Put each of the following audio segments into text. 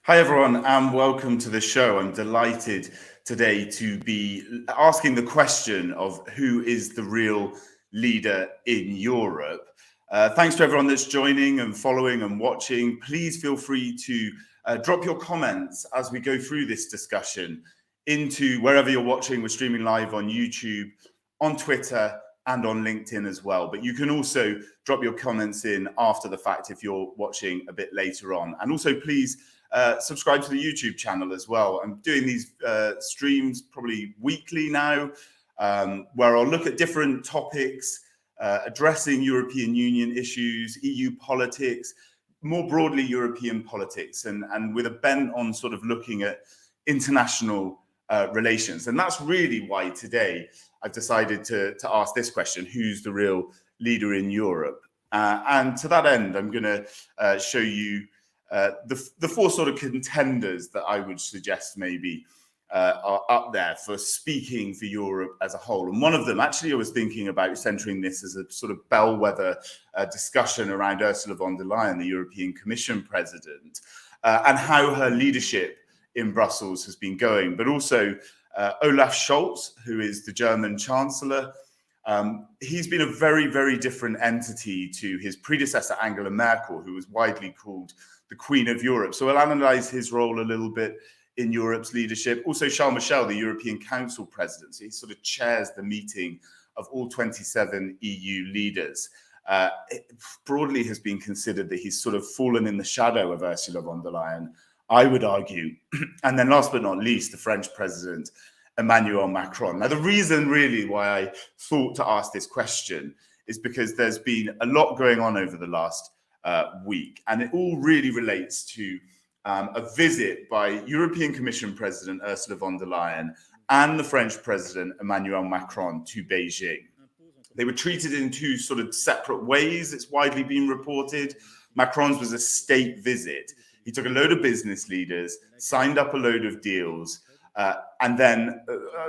Hi, everyone, and welcome to the show. I'm delighted today to be asking the question of who is the real leader in Europe. Thanks to everyone that's joining and following and watching. Please feel free to drop your comments as we go through this discussion into wherever you're watching. We're streaming live on YouTube, on Twitter, and on LinkedIn as well. But you can also drop your comments in after the fact if you're watching a bit later on. And also, please subscribe to the YouTube channel as well. I'm doing these streams probably weekly now, where I'll look at different topics, addressing European Union issues, EU politics, more broadly European politics, and with a bent on sort of looking at international relations. And that's really why today I've decided to ask this question: who's the real leader in Europe? And to that end, I'm going to show you the four sort of contenders that I would suggest maybe are up there for speaking for Europe as a whole. And one of them, actually, I was thinking about centering this as a sort of bellwether discussion around Ursula von der Leyen, the European Commission president, and how her leadership in Brussels has been going, but also Olaf Scholz, who is the German Chancellor. He's been a very, very different entity to his predecessor, Angela Merkel, who was widely called the Queen of Europe. So we'll analyze his role a little bit in Europe's leadership. Also, Charles Michel, the European Council President, he sort of chairs the meeting of all 27 EU leaders. It broadly has been considered that he's sort of fallen in the shadow of Ursula von der Leyen, I would argue. And then last but not least, the French President, Emmanuel Macron. Now, the reason really why I thought to ask this question is because there's been a lot going on over the last week, and it all really relates to a visit by European Commission President Ursula von der Leyen and the French President Emmanuel Macron to Beijing. They were treated in two sort of separate ways, it's widely been reported. Macron's was a state visit. He took a load of business leaders, signed up a load of deals, and then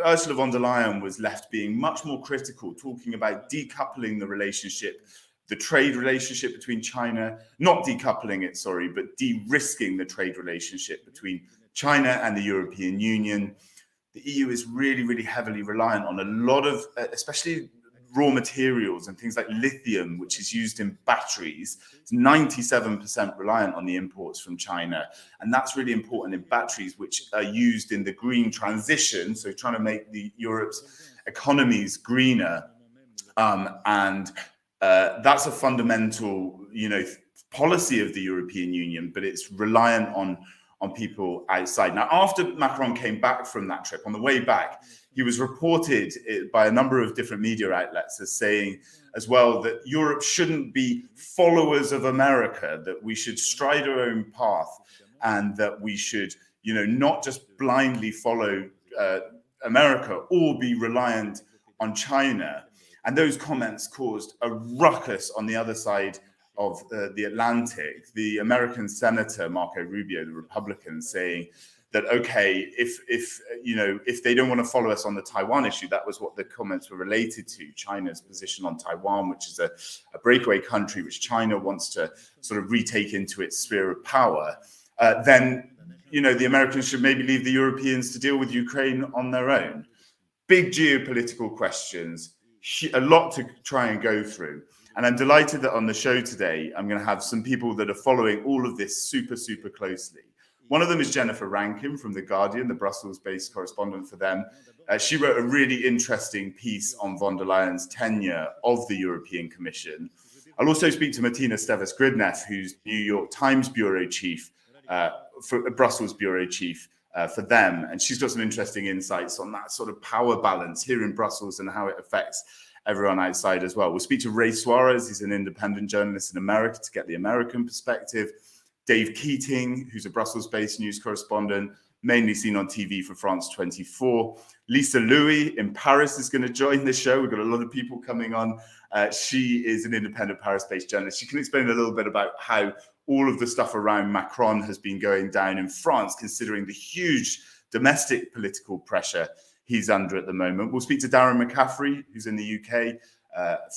Ursula von der Leyen was left being much more critical, talking about decoupling the relationship, the trade relationship between China, not decoupling it, sorry, but de-risking the trade relationship between China and the European Union. The EU is really, really heavily reliant on a lot of, especially raw materials and things like lithium, which is used in batteries. It's 97% reliant on the imports from China. And that's really important in batteries, which are used in the green transition. So trying to make Europe's economies greener. That's a fundamental, policy of the European Union, but it's reliant on people outside. Now, after Macron came back from that trip, on the way back, he was reported by a number of different media outlets as saying as well that Europe shouldn't be followers of America, that we should stride our own path, and that we should, not just blindly follow America or be reliant on China. And those comments caused a ruckus on the other side of the Atlantic. The American Senator Marco Rubio, the Republican, saying that, okay, if they don't want to follow us on the Taiwan issue, that was what the comments were related to, China's position on Taiwan, which is a breakaway country which China wants to sort of retake into its sphere of power, then, the Americans should maybe leave the Europeans to deal with Ukraine on their own. Big geopolitical questions, a lot to try and go through. And I'm delighted that on the show today, I'm going to have some people that are following all of this super, super closely. One of them is Jennifer Rankin from The Guardian, the Brussels-based correspondent for them. She wrote a really interesting piece on von der Leyen's tenure of the European Commission. I'll also speak to Matina Stevis-Gridneff, who's New York Times bureau chief, Brussels bureau chief for them. And she's got some interesting insights on that sort of power balance here in Brussels and how it affects everyone outside as well. We'll speak to Ray Suarez. He's an independent journalist in America to get the American perspective. Dave Keating, who's a Brussels-based news correspondent, mainly seen on TV for France 24. Lisa Louis in Paris is going to join the show. We've got a lot of people coming on. She is an independent Paris-based journalist. She can explain a little bit about how all of the stuff around Macron has been going down in France, considering the huge domestic political pressure he's under at the moment. We'll speak to Darren McCaffrey, who's in the UK,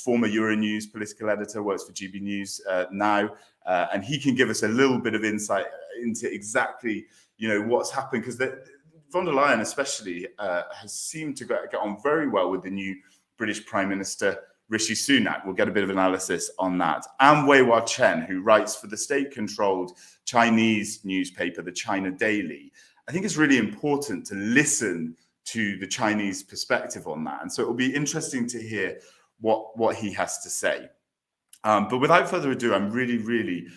former Euronews political editor, works for GB News now, and he can give us a little bit of insight into exactly, what's happened, because von der Leyen especially has seemed to get on very well with the new British Prime Minister Rishi Sunak. We'll get a bit of analysis on that. And Weihau Chen, who writes for the state-controlled Chinese newspaper, the China Daily. I think it's really important to listen to the Chinese perspective on that. And so it will be interesting to hear what he has to say. But without further ado, I'm really, really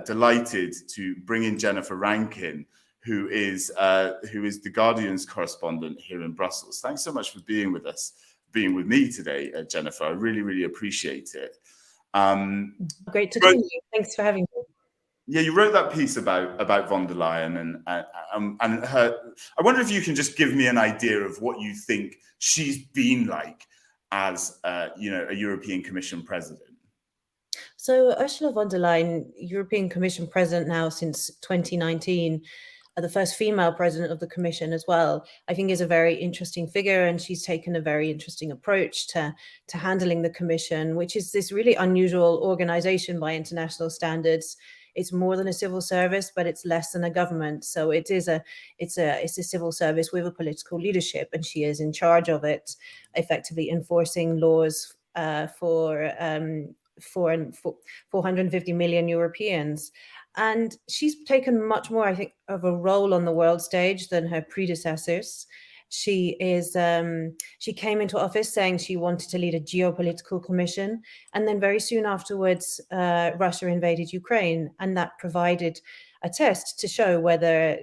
delighted to bring in Jennifer Rankin, who is the Guardian's correspondent here in Brussels. Thanks so much for being with us, being with me today, Jennifer. I really, really appreciate it. Great to join you. Thanks for having me. Yeah, you wrote that piece about von der Leyen and her. I wonder if you can just give me an idea of what you think she's been like as a European Commission president. So Ursula von der Leyen, European Commission president now since 2019, the first female president of the Commission as well, I think is a very interesting figure, and she's taken a very interesting approach to handling the Commission, which is this really unusual organization by international standards. It's more than a civil service, but it's less than a government. So it's a civil service with a political leadership, and she is in charge of it, effectively enforcing laws for 450 million Europeans. And she's taken much more, I think, of a role on the world stage than her predecessors. She came into office saying she wanted to lead a geopolitical commission, and then very soon afterwards, Russia invaded Ukraine, and that provided a test to show whether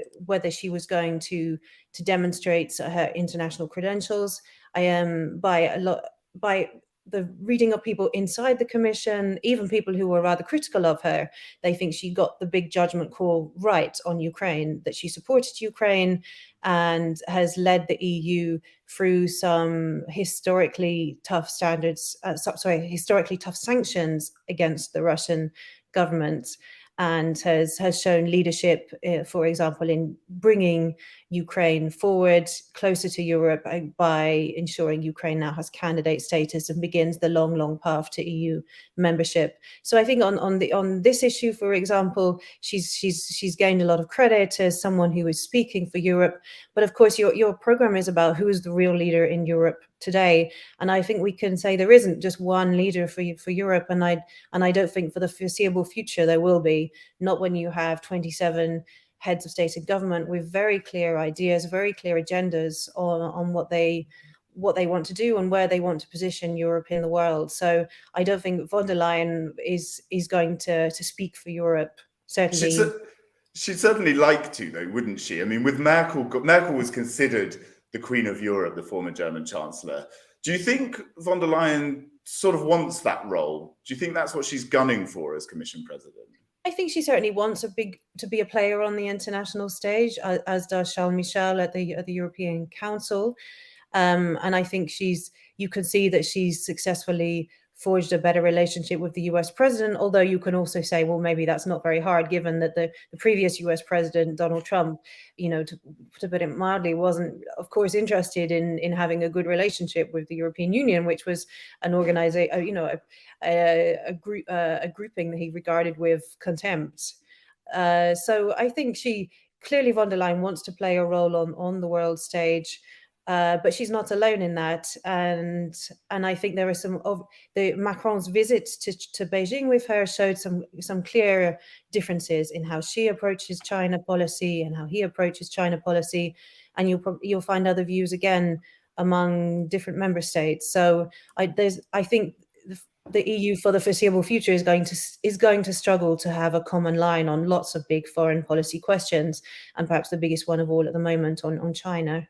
she was going to demonstrate her international credentials. By the reading of people inside the Commission, even people who were rather critical of her, they think she got the big judgment call right on Ukraine, that she supported Ukraine and has led the EU through some historically tough historically tough sanctions against the Russian government, and has shown leadership, for example, in bringing Ukraine forward closer to Europe by ensuring Ukraine now has candidate status and begins the long, long path to EU membership. So I think on this issue, for example, she's gained a lot of credit as someone who is speaking for Europe. But of course, your program is about who is the real leader in Europe today, and I think we can say there isn't just one leader for Europe, and I don't think for the foreseeable future there will be. Not when you have 27 heads of state and government with very clear ideas, very clear agendas on what they want to do and where they want to position Europe in the world. So I don't think von der Leyen is going to speak for Europe, certainly. She'd certainly like to, though, wouldn't she? I mean, with Merkel was considered the Queen of Europe, the former German Chancellor. Do you think von der Leyen sort of wants that role? Do you think that's what she's gunning for as Commission President? I think she certainly wants to be a player on the international stage, as does Charles Michel at the European Council. And I think you can see that she's successfully forged a better relationship with the US president, although you can also say, well, maybe that's not very hard, given that the previous US president, Donald Trump, to put it mildly, wasn't, of course, interested in having a good relationship with the European Union, which was an organization, a grouping that he regarded with contempt. So I think clearly von der Leyen wants to play a role on the world stage. But she's not alone in that, and I think there are some of Macron's visits to Beijing with her showed some clear differences in how she approaches China policy and how he approaches China policy, and you'll find other views again among different member states. So I think the EU for the foreseeable future is going to struggle to have a common line on lots of big foreign policy questions, and perhaps the biggest one of all at the moment on China.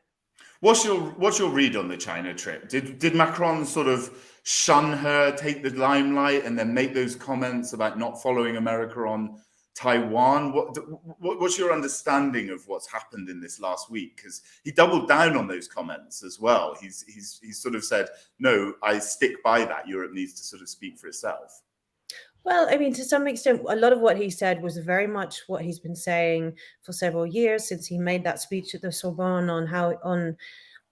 What's your read on the China trip? Did Macron sort of shun her, take the limelight, and then make those comments about not following America on Taiwan? What's your understanding of what's happened in this last week? Because he doubled down on those comments as well. He's sort of said, no, I stick by that. Europe needs to sort of speak for itself. Well, I mean, to some extent, a lot of what he said was very much what he's been saying for several years since he made that speech at the Sorbonne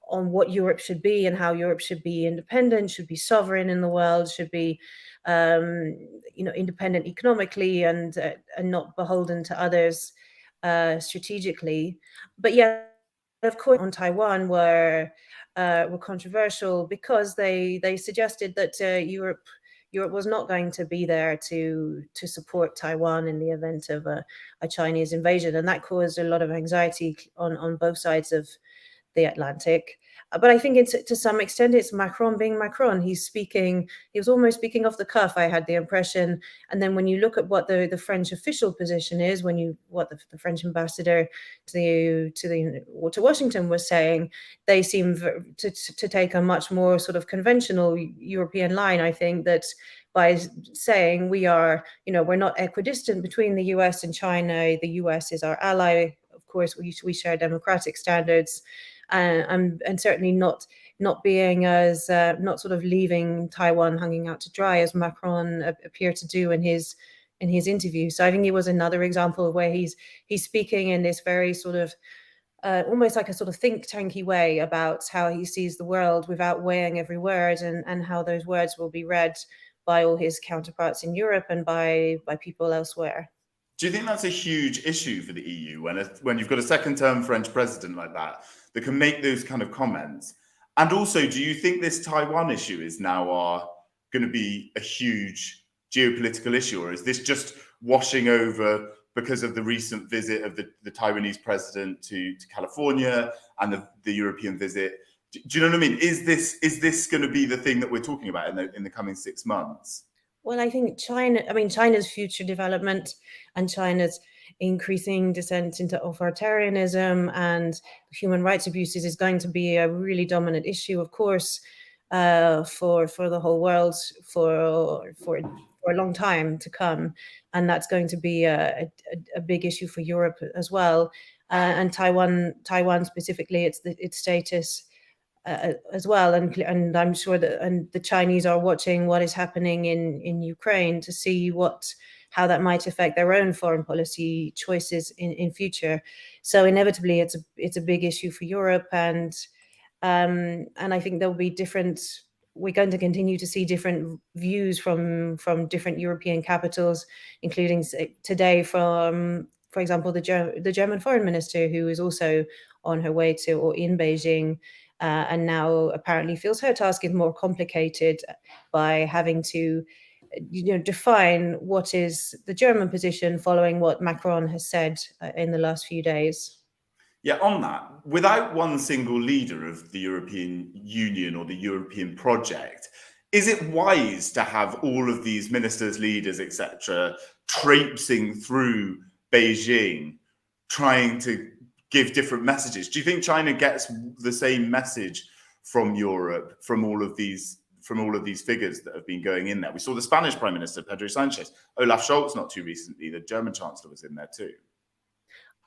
what Europe should be and how Europe should be independent, should be sovereign in the world, should be independent economically and not beholden to others strategically. But yeah, of course, on Taiwan were controversial because they suggested that Europe was not going to be there to support Taiwan in the event of a Chinese invasion, and that caused a lot of anxiety on both sides of the Atlantic. But I think to some extent it's Macron being Macron. He was almost speaking off the cuff, I had the impression. And then when you look at what the French official position is, what the French ambassador to Washington was saying, they seem to take a much more sort of conventional European line. I think that by saying we're not equidistant between the US and China, the US is our ally. Of course, we share democratic standards. And certainly not being as not sort of leaving Taiwan hanging out to dry as Macron appeared to do in his interview. So I think it was another example of where he's speaking in this very sort of almost like a sort of think tanky way about how he sees the world without weighing every word, and how those words will be read by all his counterparts in Europe and by people elsewhere. Do you think that's a huge issue for the EU when you've got a second-term French president like that can make those kind of comments? And also, do you think this Taiwan issue is now going to be a huge geopolitical issue, or is this just washing over because of the recent visit of the Taiwanese president to California and the European visit? Do you know what I mean? Is this going to be the thing that we're talking about in the coming 6 months? Well, I think China's future development and China's increasing descent into authoritarianism and human rights abuses is going to be a really dominant issue, of course, for the whole world for a long time to come, and that's going to be a big issue for Europe as well, and Taiwan specifically, its status. As well, and I'm sure that the Chinese are watching what is happening in Ukraine to see how that might affect their own foreign policy choices in future. So inevitably, it's a big issue for Europe, and I think there'll be we're going to continue to see different views from different European capitals, including today from, for example, the German foreign minister, who is also on her way to or in Beijing. And now apparently feels her task is more complicated by having to, define what is the German position following what Macron has said in the last few days. Yeah, on that, without one single leader of the European Union or the European project, is it wise to have all of these ministers, leaders, etc., traipsing through Beijing, trying to give different messages? Do you think China gets the same message from Europe, from all of these figures that have been going in there? We saw the Spanish Prime Minister, Pedro Sanchez, Olaf Scholz not too recently, the German Chancellor was in there too.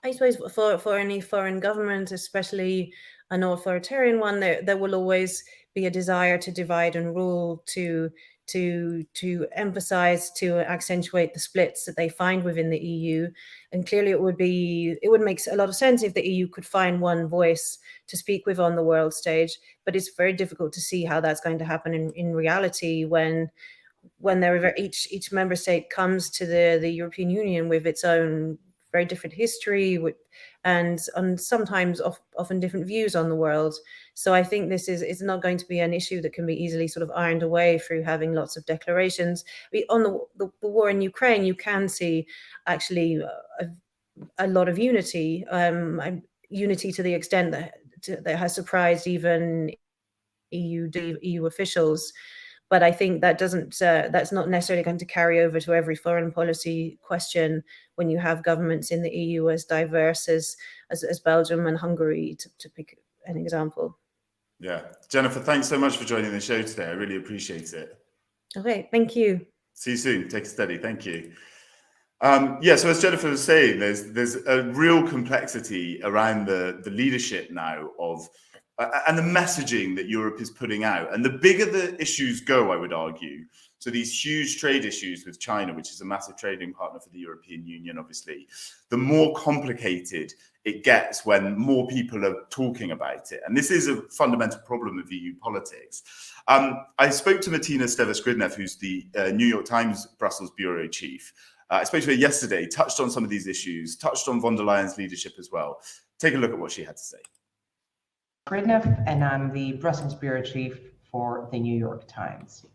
I suppose for any foreign government, especially an authoritarian one, there will always be a desire to divide and rule, to emphasize, to accentuate the splits that they find within the EU. And clearly it would make a lot of sense if the EU could find one voice to speak with on the world stage, but it's very difficult to see how that's going to happen in reality when each member state comes to the European Union with its own very different history and sometimes often different views on the world. So I think this is not going to be an issue that can be easily sort of ironed away through having lots of declarations. On the war in Ukraine, you can see actually a lot of unity, unity to the extent that has surprised even EU officials. But I think that's not necessarily going to carry over to every foreign policy question when you have governments in the EU as diverse as Belgium and Hungary, to pick an example. Yeah. Jennifer, thanks so much for joining the show today. I really appreciate it. Okay, thank you. See you soon. Take it steady. Thank you. So as Jennifer was saying, there's a real complexity around the leadership now of and the messaging that Europe is putting out. And the bigger the issues go, I would argue, so these huge trade issues with China, which is a massive trading partner for the European Union, obviously, the more complicated it gets when more people are talking about it. And this is a fundamental problem of EU politics. I spoke to Matina Stevis-Gridneff, who's the New York Times Brussels bureau chief. I spoke to her yesterday, touched on some of these issues, touched on von der Leyen's leadership as well. Take a look at what she had to say. Gridneff, and I'm the Brussels bureau chief for the New York Times.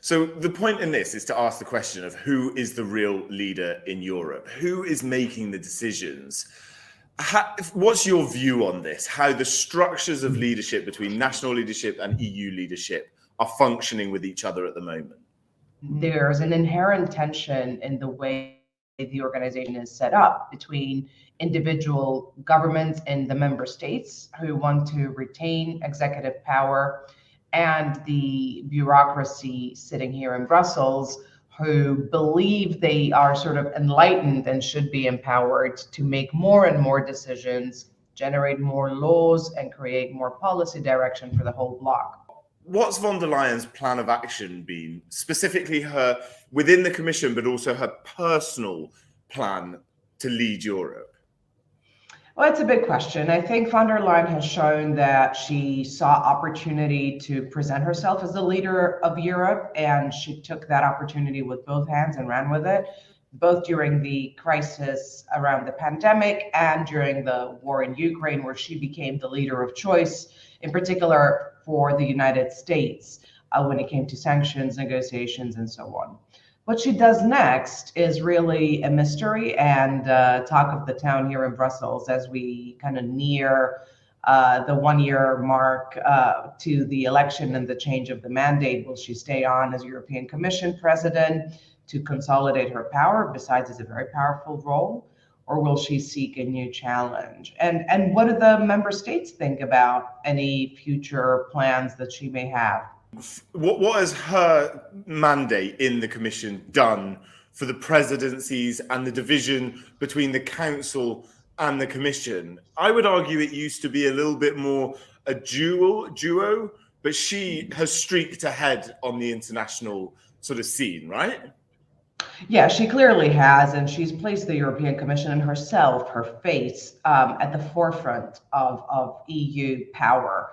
So the point in this is to ask the question of who is the real leader in Europe? Who is making the decisions? What's your view on this? How the structures of leadership between national leadership and EU leadership are functioning with each other at the moment? There's an inherent tension in the way the organization is set up between individual governments in the member states who want to retain executive power and the bureaucracy sitting here in Brussels who believe they are sort of enlightened and should be empowered to make more and more decisions, generate more laws, and create more policy direction for the whole bloc. What's von der Leyen's plan of action been, specifically her within the Commission, but also her personal plan to lead Europe? Well, it's a big question. I think von der Leyen has shown that she saw opportunity to present herself as the leader of Europe, and she took that opportunity with both hands and ran with it, both during the crisis around the pandemic and during the war in Ukraine, where she became the leader of choice, in particular for the United States, when it came to sanctions, negotiations, and so on. What she does next is really a mystery and talk of the town here in Brussels as we kind of near the 1 year mark to the election and the change of the mandate. Will she stay on as European Commission president to consolidate her power, besides it's a very powerful role, or will she seek a new challenge? And what do the member states think about any future plans that she may have? What has her mandate in the Commission done for the presidencies and the division between the Council and the Commission? I would argue it used to be a little bit more a duo, but she has streaked ahead on the international sort of scene, right? Yeah, she clearly has, and she's placed the European Commission and herself, her face, at the forefront of EU power.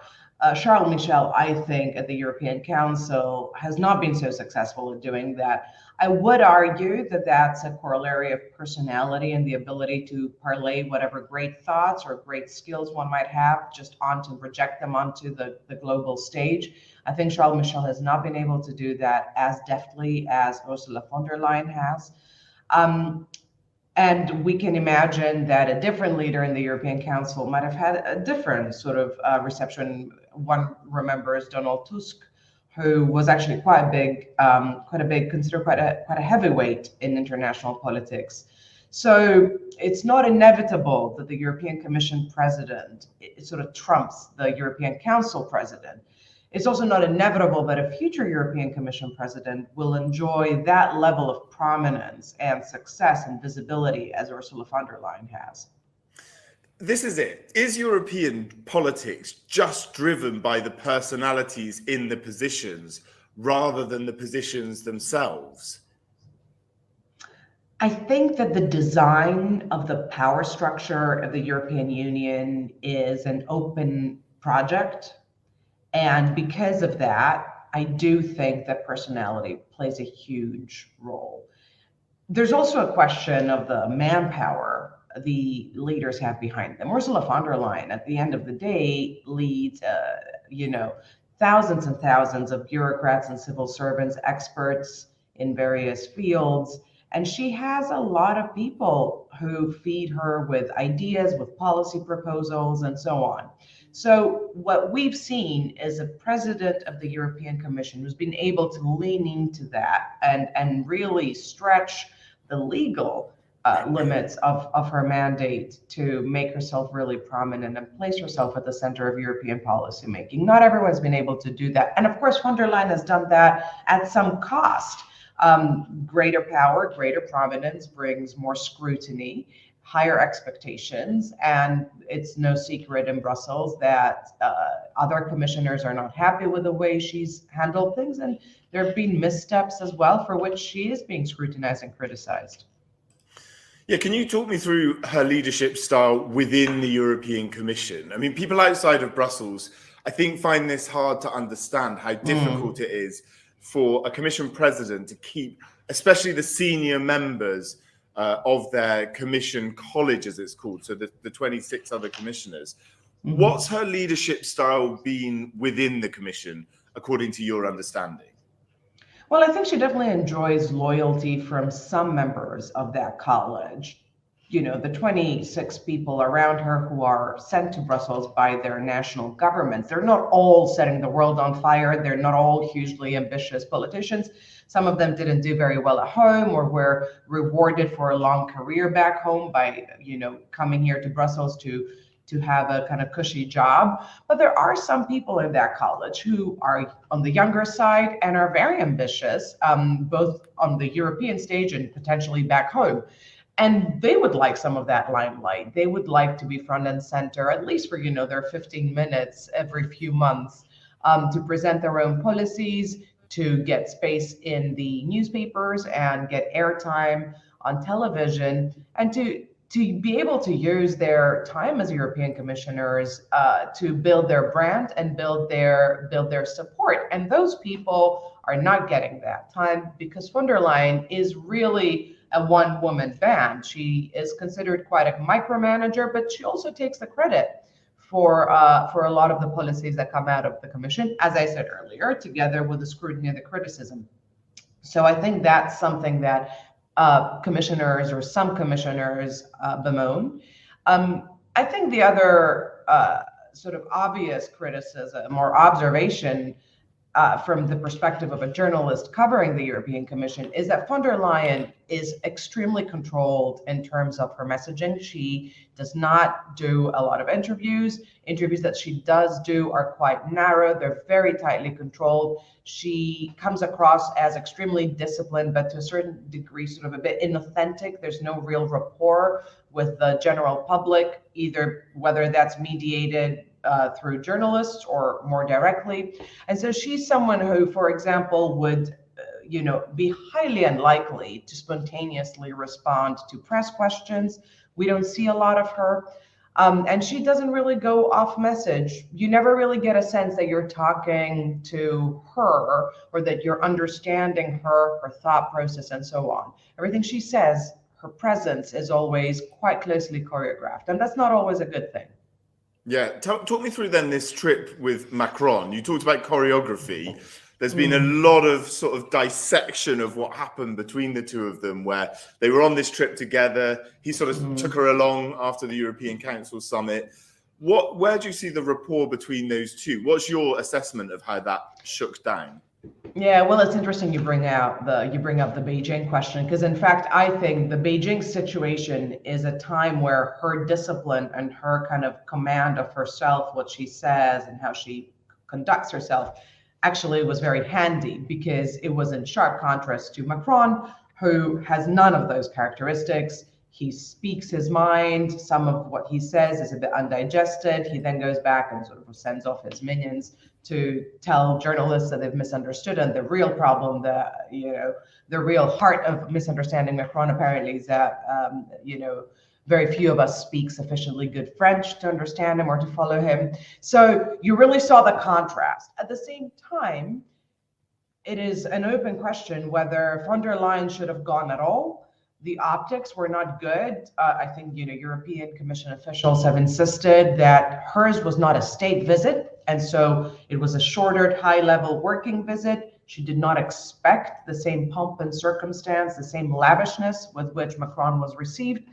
Charles Michel, I think, at the European Council has not been so successful at doing that. I would argue that that's a corollary of personality and the ability to parlay whatever great thoughts or great skills one might have just project them onto the global stage. I think Charles Michel has not been able to do that as deftly as Ursula von der Leyen has. And we can imagine that a different leader in the European Council might have had a different sort of reception. One remembers Donald Tusk, who was actually considered quite a heavyweight in international politics. So it's not inevitable that the European Commission president sort of trumps the European Council president. It's also not inevitable that a future European Commission president will enjoy that level of prominence and success and visibility as Ursula von der Leyen has. This is it. Is European politics just driven by the personalities in the positions rather than the positions themselves? I think that the design of the power structure of the European Union is an open project. And because of that, I do think that personality plays a huge role. There's also a question of the manpower the leaders have behind them. Ursula von der Leyen, at the end of the day, leads, thousands and thousands of bureaucrats and civil servants, experts in various fields. And she has a lot of people who feed her with ideas, with policy proposals, and so on. So what we've seen is a president of the European Commission who's been able to lean into that and really stretch the legal limits of her mandate to make herself really prominent and place herself at the center of European policymaking. Not everyone's been able to do that. And of course, von der Leyen has done that at some cost. Greater power, greater prominence brings more scrutiny, higher expectations, and it's no secret in Brussels that other commissioners are not happy with the way she's handled things, and there have been missteps as well for which she is being scrutinized and criticized. Yeah, can you talk me through her leadership style within the European Commission? I mean, people outside of Brussels, I think, find this hard to understand how difficult it is for a Commission president to keep, especially the senior members of their Commission college, as it's called, so the 26 other commissioners. What's her leadership style been within the Commission, according to your understanding? Well, I think she definitely enjoys loyalty from some members of that college. You know, the 26 people around her who are sent to Brussels by their national governments. They're not all setting the world on fire. They're not all hugely ambitious politicians. Some of them didn't do very well at home or were rewarded for a long career back home by, you know, coming here to Brussels to have a kind of cushy job. But there are some people in that college who are on the younger side and are very ambitious, both on the European stage and potentially back home. And they would like some of that limelight. They would like to be front and center, at least for, you know, their 15 minutes every few months, to present their own policies, to get space in the newspapers and get airtime on television, and to be able to use their time as European commissioners to build their brand and build their support. And those people are not getting that time because von der Leyen is really a one-woman band. She is considered quite a micromanager, but she also takes the credit for a lot of the policies that come out of the Commission, as I said earlier, together with the scrutiny and the criticism. So I think that's something that commissioners or some commissioners bemoan. I think the other sort of obvious criticism or observation from the perspective of a journalist covering the European Commission is that von der Leyen is extremely controlled in terms of her messaging. She does not do a lot of interviews. Interviews that she does do are quite narrow. They're very tightly controlled. She comes across as extremely disciplined, but to a certain degree, sort of a bit inauthentic. There's no real rapport with the general public, either whether that's mediated through journalists or more directly. And so she's someone who, for example, would be highly unlikely to spontaneously respond to press questions. We don't see a lot of her. And she doesn't really go off message. You never really get a sense that you're talking to her or that you're understanding her thought process and so on. Everything she says, her presence is always quite closely choreographed. And that's not always a good thing. Yeah, talk me through then this trip with Macron. You talked about choreography. There's been a lot of sort of dissection of what happened between the two of them, where they were on this trip together. He sort of took her along after the European Council summit. Where do you see the rapport between those two? What's your assessment of how that shook down? Yeah, well, it's interesting you bring up the Beijing question, because in fact, I think the Beijing situation is a time where her discipline and her kind of command of herself, what she says and how she conducts herself, actually was very handy, because it was in sharp contrast to Macron, who has none of those characteristics. He speaks his mind. Some of what he says is a bit undigested. He then goes back and sort of sends off his minions to tell journalists that they've misunderstood. And the real problem, the real heart of misunderstanding Macron apparently is that, very few of us speak sufficiently good French to understand him or to follow him. So you really saw the contrast. At the same time, it is an open question whether von der Leyen should have gone at all. The optics were not good. I think, European Commission officials have insisted that hers was not a state visit. And so it was a shorter, high-level working visit. She did not expect the same pomp and circumstance, the same lavishness with which Macron was received.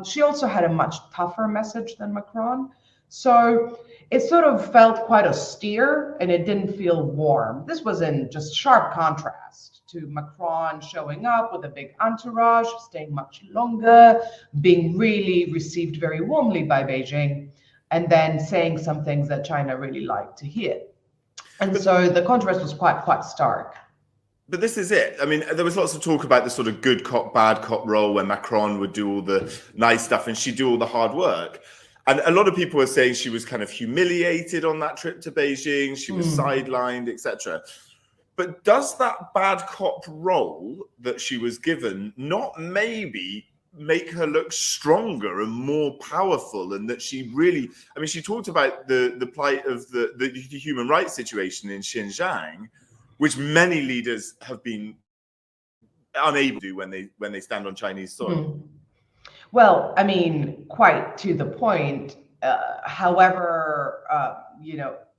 She also had a much tougher message than Macron. So it sort of felt quite austere and it didn't feel warm. This was in just sharp contrast to Macron showing up with a big entourage, staying much longer, being really received very warmly by Beijing, and then saying some things that China really liked to hear. And so the contrast was quite stark. But this is it. I mean, there was lots of talk about the sort of good cop, bad cop role where Macron would do all the nice stuff and she'd do all the hard work. And a lot of people were saying she was kind of humiliated on that trip to Beijing. She was sidelined, etc. But does that bad cop role that she was given not maybe make her look stronger and more powerful, and that she really, I mean, she talked about the plight of the human rights situation in Xinjiang, which many leaders have been unable to do when they stand on Chinese soil. Well, I mean, quite to the point. However,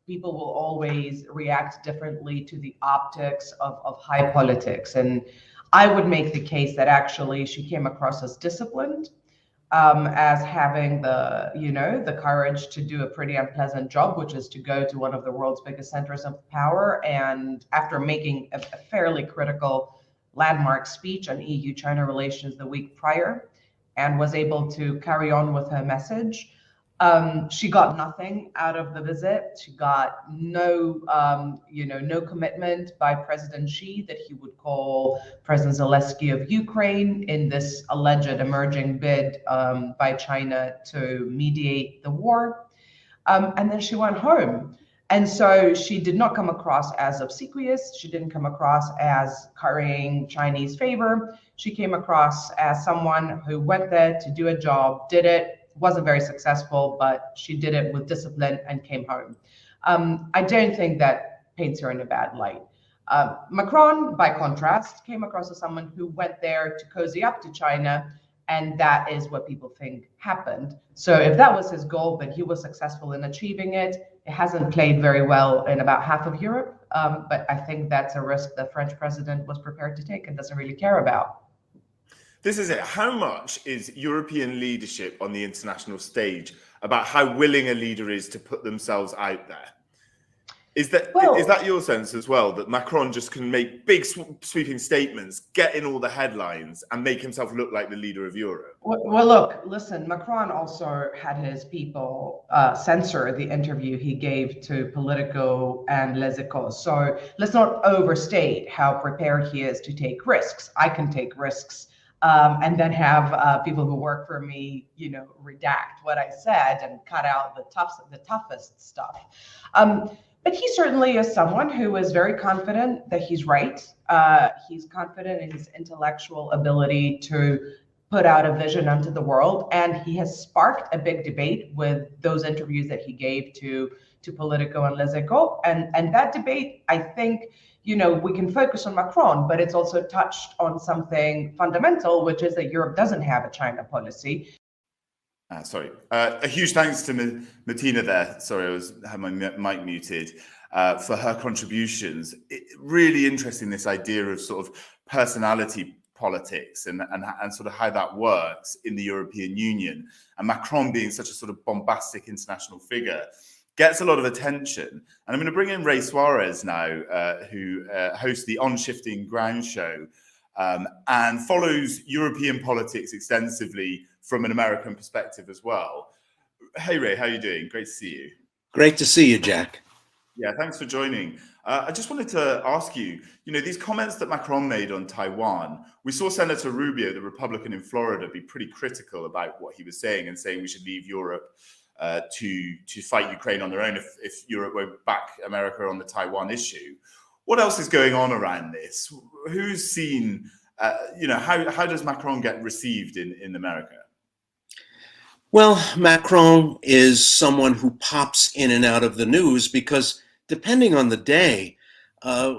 people will always react differently to the optics of high politics. And I would make the case that actually she came across as disciplined, as having the courage to do a pretty unpleasant job, which is to go to one of the world's biggest centers of power. And after making a fairly critical landmark speech on EU-China relations the week prior, and was able to carry on with her message. She got nothing out of the visit. She got no commitment by President Xi that he would call President Zelensky of Ukraine in this alleged emerging bid by China to mediate the war. And then she went home. And so she did not come across as obsequious. She didn't come across as currying Chinese favor. She came across as someone who went there to do a job, did it, wasn't very successful, but she did it with discipline and came home. I don't think that paints her in a bad light. Macron, by contrast, came across as someone who went there to cozy up to China, and that is what people think happened. So if that was his goal, then he was successful in achieving it. It hasn't played very well in about half of Europe, but I think that's a risk the French president was prepared to take and doesn't really care about. This is it. How much is European leadership on the international stage about how willing a leader is to put themselves out there? Is that your sense as well, that Macron just can make big sweeping statements, get in all the headlines, and make himself look like the leader of Europe? Well, look, listen, Macron also had his people censor the interview he gave to Politico and Les Echos. So let's not overstate how prepared he is to take risks. I can take risks and then have people who work for me, redact what I said and cut out the toughest stuff. But he certainly is someone who is very confident that he's right. He's confident in his intellectual ability to put out a vision onto the world. And he has sparked a big debate with those interviews that he gave to Politico and Les Echos. And that debate, I think, we can focus on Macron, but it's also touched on something fundamental, which is that Europe doesn't have a China policy. A huge thanks to Matina there. Sorry, I had my mic muted, for her contributions. Really interesting, this idea of sort of personality politics and sort of how that works in the European Union. And Macron being such a sort of bombastic international figure gets a lot of attention. And I'm going to bring in Ray Suarez now, who hosts the On Shifting Ground show and follows European politics extensively from an American perspective as well. Hey, Ray, how are you doing? Great to see you. Great to see you, Jack. Yeah, thanks for joining. I just wanted to ask you, these comments that Macron made on Taiwan, we saw Senator Rubio, the Republican in Florida, be pretty critical about what he was saying and saying we should leave Europe to fight Ukraine on their own if Europe won't back America on the Taiwan issue. What else is going on around this? Who's seen, how does Macron get received in America? Well, Macron is someone who pops in and out of the news because depending on the day,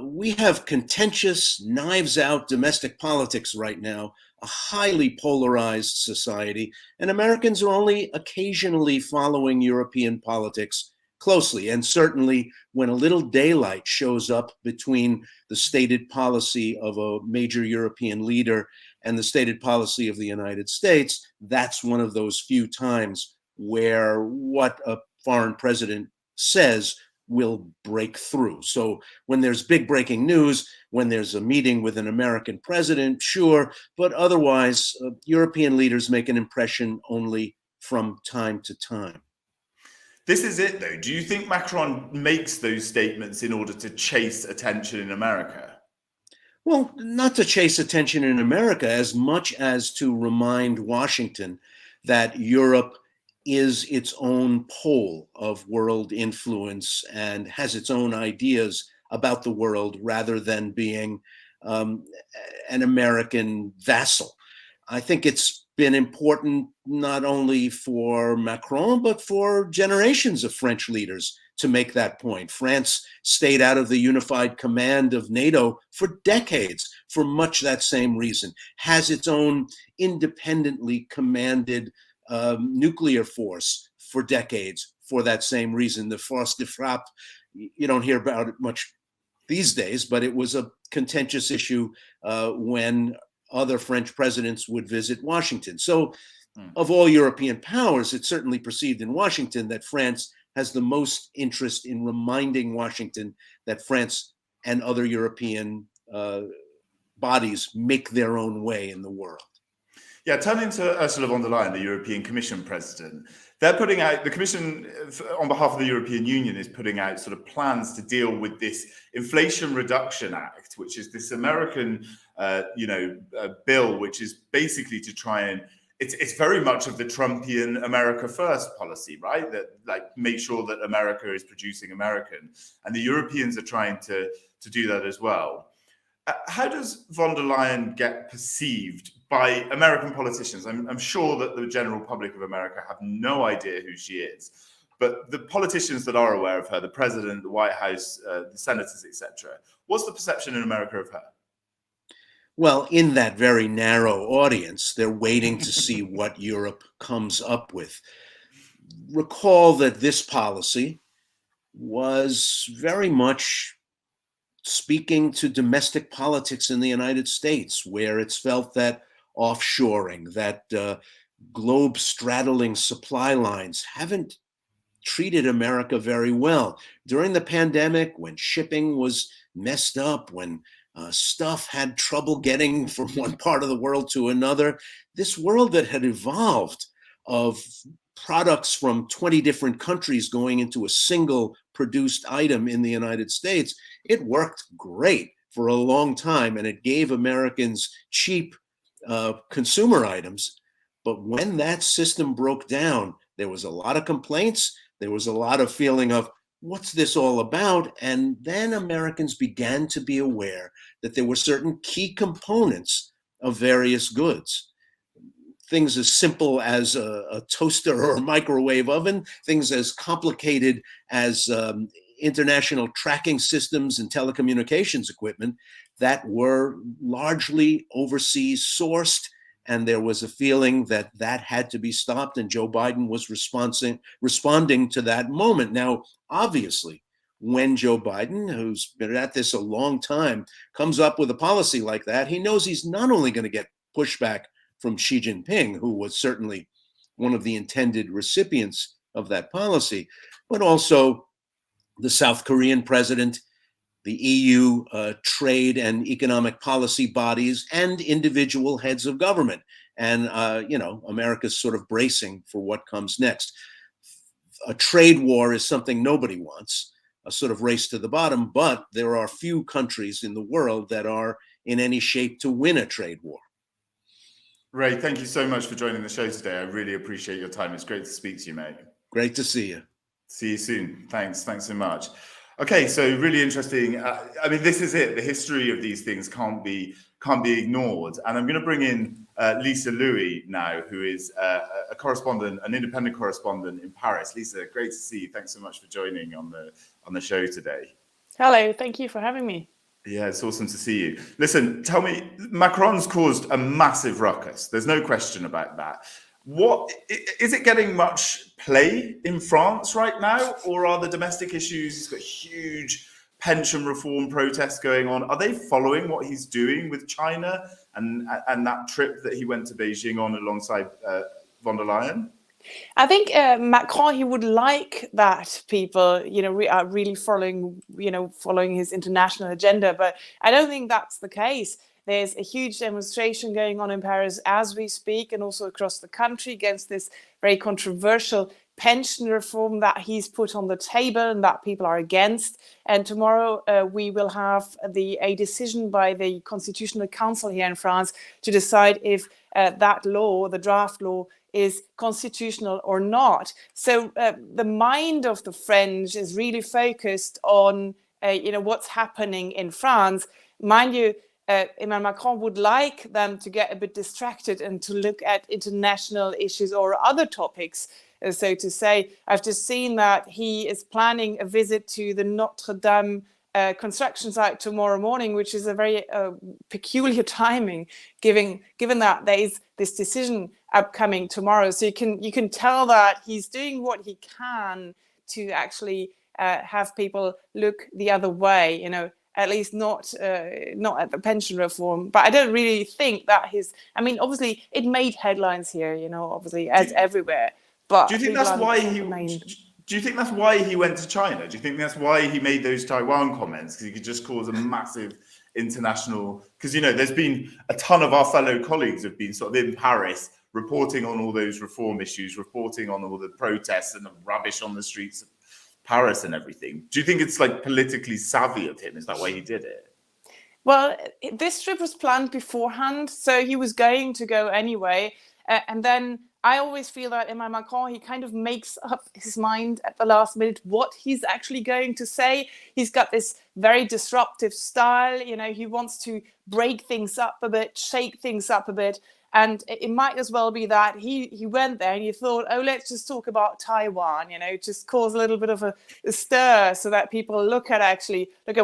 we have contentious, knives-out domestic politics right now, a highly polarized society, and Americans are only occasionally following European politics closely. And certainly when a little daylight shows up between the stated policy of a major European leader and the stated policy of the United States, that's one of those few times where what a foreign president says will break through. So when there's big breaking news, when there's a meeting with an American president, sure, but otherwise, European leaders make an impression only from time to time. This is it, though. Do you think Macron makes those statements in order to chase attention in America? Well, not to chase attention in America as much as to remind Washington that Europe is its own pole of world influence and has its own ideas about the world rather than being an American vassal. I think it's been important not only for Macron, but for generations of French leaders to make that point. France stayed out of the unified command of NATO for decades for much that same reason, has its own independently commanded nuclear force for decades for that same reason. The force de frappe, you don't hear about it much these days, but it was a contentious issue when other French presidents would visit Washington. So of all European powers, it's certainly perceived in Washington that France has the most interest in reminding Washington that France and other European bodies make their own way in the world. Yeah, turning to Ursula von der Leyen, the European Commission president, they're putting out, the Commission on behalf of the European Union is putting out sort of plans to deal with this Inflation Reduction Act, which is this American, bill, which is basically to try and, it's very much of the Trumpian America First policy, right? That like make sure that America is producing American, and the Europeans are trying to do that as well. How does von der Leyen get perceived by American politicians? I'm sure that the general public of America have no idea who she is, but the politicians that are aware of her, the president, the White House, the senators, etc., what's the perception in America of her? Well, in that very narrow audience, they're waiting to see what Europe comes up with. Recall that this policy was very much speaking to domestic politics in the United States, where it's felt that offshoring, that globe-straddling supply lines haven't treated America very well. During the pandemic, when shipping was messed up, when stuff had trouble getting from one part of the world to another, this world that had evolved of products from 20 different countries going into a single produced item in the United States, it worked great for a long time, and it gave Americans cheap consumer items. But when that system broke down, there was a lot of complaints. There was a lot of feeling of, what's this all about? And then Americans began to be aware that there were certain key components of various goods. Things as simple as a toaster or a microwave oven, things as complicated as international tracking systems and telecommunications equipment that were largely overseas sourced. And there was a feeling that that had to be stopped, and Joe Biden was responding to that moment. Now, obviously, when Joe Biden, who's been at this a long time, comes up with a policy like that, he knows he's not only going to get pushback from Xi Jinping, who was certainly one of the intended recipients of that policy, but also the South Korean president, the EU trade and economic policy bodies, and individual heads of government. And, America's sort of bracing for what comes next. A trade war is something nobody wants, a sort of race to the bottom, but there are few countries in the world that are in any shape to win a trade war. Ray, thank you so much for joining the show today. I really appreciate your time. It's great to speak to you, mate. Great to see you. See you soon. Thanks so much. Okay, so really interesting. This is it. The history of these things can't be ignored. And I'm going to bring in Lisa Louis now, who is a correspondent, an independent correspondent in Paris. Lisa, great to see you. Thanks so much for joining on the show today. Hello, thank you for having me. Yeah, it's awesome to see you. Listen, tell me, Macron's caused a massive ruckus. There's no question about that. What is it getting much play in France right now, or are the domestic issues? He's got huge pension reform protests going on. Are they following what he's doing with China and that trip that he went to Beijing on alongside von der Leyen? I think Macron, he would like that people, are really following his international agenda, but I don't think that's the case. There's a huge demonstration going on in Paris as we speak, and also across the country, against this very controversial pension reform that he's put on the table and that people are against. And tomorrow we will have a decision by the Constitutional Council here in France to decide if that law, the draft law, is constitutional or not. So the mind of the French is really focused on what's happening in France. Mind you, Emmanuel Macron would like them to get a bit distracted and to look at international issues or other topics, so to say. I've just seen that he is planning a visit to the Notre Dame construction site tomorrow morning, which is a very peculiar timing, given that there is this decision upcoming tomorrow. So you can tell that he's doing what he can to actually have people look the other way, at least not at the pension reform. But I don't really think that obviously it made headlines here, obviously as everywhere. But do you think that's why do you think that's why he went to China? Do you think that's why he made those Taiwan comments? Because he could just cause a massive international, because there's been a ton of our fellow colleagues have been sort of in Paris reporting on all those reform issues, reporting on all the protests and the rubbish on the streets of Paris and everything. Do you think it's like politically savvy of him? Is that why he did it? Well, this trip was planned beforehand, so he was going to go anyway. And then I always feel that Emmanuel Macron, he kind of makes up his mind at the last minute what he's actually going to say. He's got this very disruptive style. He wants to break things up a bit, shake things up a bit. And it might as well be that he went there and he thought, oh, let's just talk about Taiwan, just cause a little bit of a stir so that people look at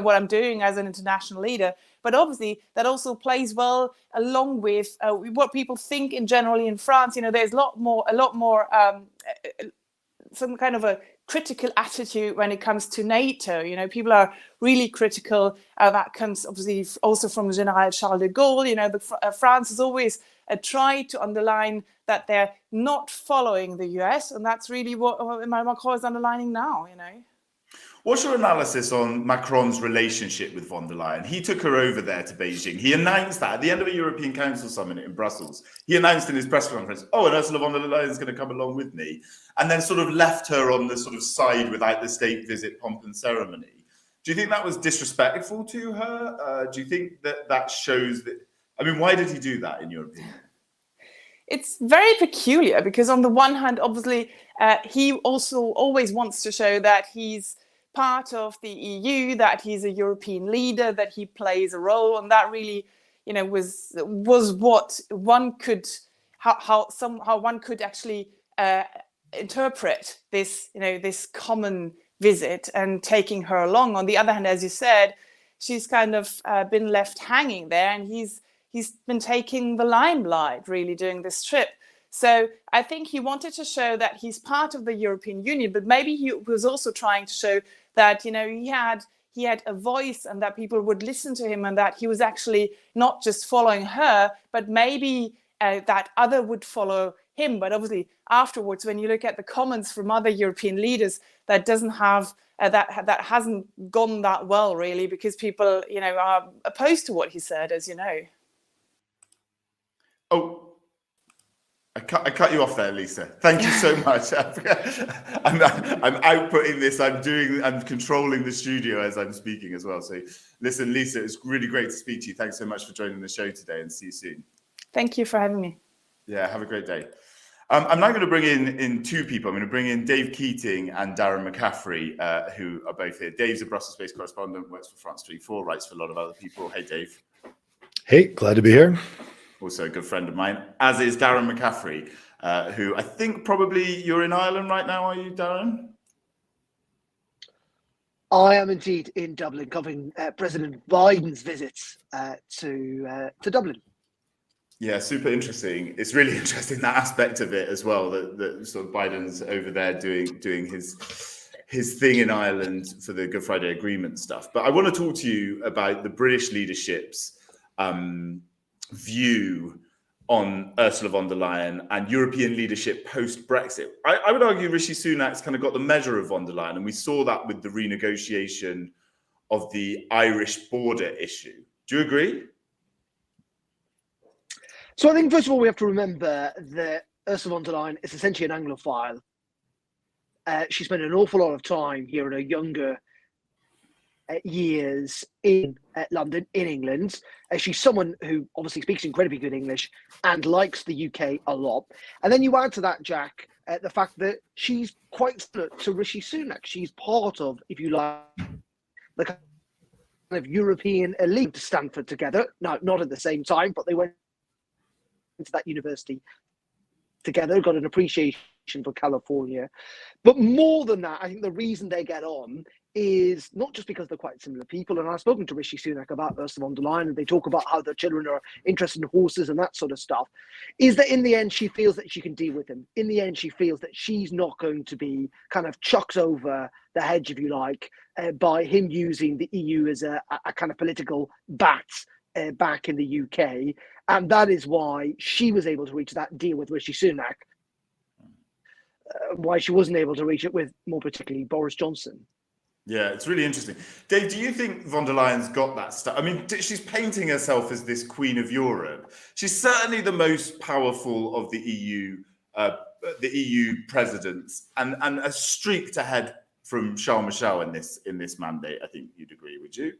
what I'm doing as an international leader. But obviously that also plays well along with what people think in generally in France. There's a lot more some kind of a critical attitude when it comes to NATO. People are really critical. That comes obviously also from General Charles de Gaulle. France has always tried to underline that they're not following the US, and that's really what Emmanuel Macron is underlining now. What's your analysis on Macron's relationship with von der Leyen? He took her over there to Beijing. He announced that at the end of a European Council summit in Brussels. He announced in his press conference, and Ursula von der Leyen is going to come along with me, and then sort of left her on the sort of side without the state visit pomp and ceremony. Do you think that was disrespectful to her? Do you think that shows that? Why did he do that, in your opinion? It's very peculiar because on the one hand, obviously, he also always wants to show that he's part of the EU, that he's a European leader, that he plays a role, and that really, was what one could, how one could actually interpret this, this common visit and taking her along. On the other hand, as you said, she's kind of been left hanging there, and he's been taking the limelight really during this trip. So I think he wanted to show that he's part of the European Union, but maybe he was also trying to show that, he had a voice and that people would listen to him, and that he was actually not just following her, but maybe that other would follow him. But obviously afterwards, when you look at the comments from other European leaders, that doesn't have that hasn't gone that well, really, because people, are opposed to what he said, as you know. Oh, I cut you off there, Lisa. Thank you so much. I'm outputting this. I'm controlling the studio as I'm speaking as well. So listen, Lisa, it's really great to speak to you. Thanks so much for joining the show today, and see you soon. Thank you for having me. Yeah, have a great day. I'm now going to bring in two people. I'm going to bring in Dave Keating and Darren McCaffrey, who are both here. Dave's a Brussels-based correspondent, works for France 24, writes for a lot of other people. Hey, Dave. Hey, glad to be here. Also a good friend of mine, as is Darren McCaffrey, who I think probably you're in Ireland right now, are you, Darren? I am indeed in Dublin, covering President Biden's visits to Dublin. Yeah, super interesting. It's really interesting, that aspect of it as well, that sort of Biden's over there doing his thing in Ireland for the Good Friday Agreement stuff. But I want to talk to you about the British leadership's view on Ursula von der Leyen and European leadership post-Brexit. I would argue Rishi Sunak's kind of got the measure of von der Leyen, and we saw that with the renegotiation of the Irish border issue. Do you agree? So I think, first of all, we have to remember that Ursula von der Leyen is essentially an Anglophile. She spent an awful lot of time here in her younger years in London, in England. She's someone who obviously speaks incredibly good English and likes the UK a lot. And then you add to that, Jack, the fact that she's quite similar to Rishi Sunak. She's part of, if you like, the of European elite to Stanford together. No, not at the same time, but they went into that university together, got an appreciation for California. But more than that, I think the reason they get on is not just because they're quite similar people. And I've spoken to Rishi Sunak about Ursula von der Leyen, and they talk about how their children are interested in horses and that sort of stuff, is that in the end, she feels that she can deal with him. In the end, she feels that she's not going to be kind of chucked over the hedge, if you like, by him using the EU as a kind of political bat back in the UK. And that is why she was able to reach that deal with Rishi Sunak, why she wasn't able to reach it with, more particularly, Boris Johnson. Yeah, it's really interesting. Dave, do you think von der Leyen's got that stuff? I mean, she's painting herself as this queen of Europe. She's certainly the most powerful of the EU presidents, and a streak ahead from Charles Michel in this mandate. I think you'd agree, would you?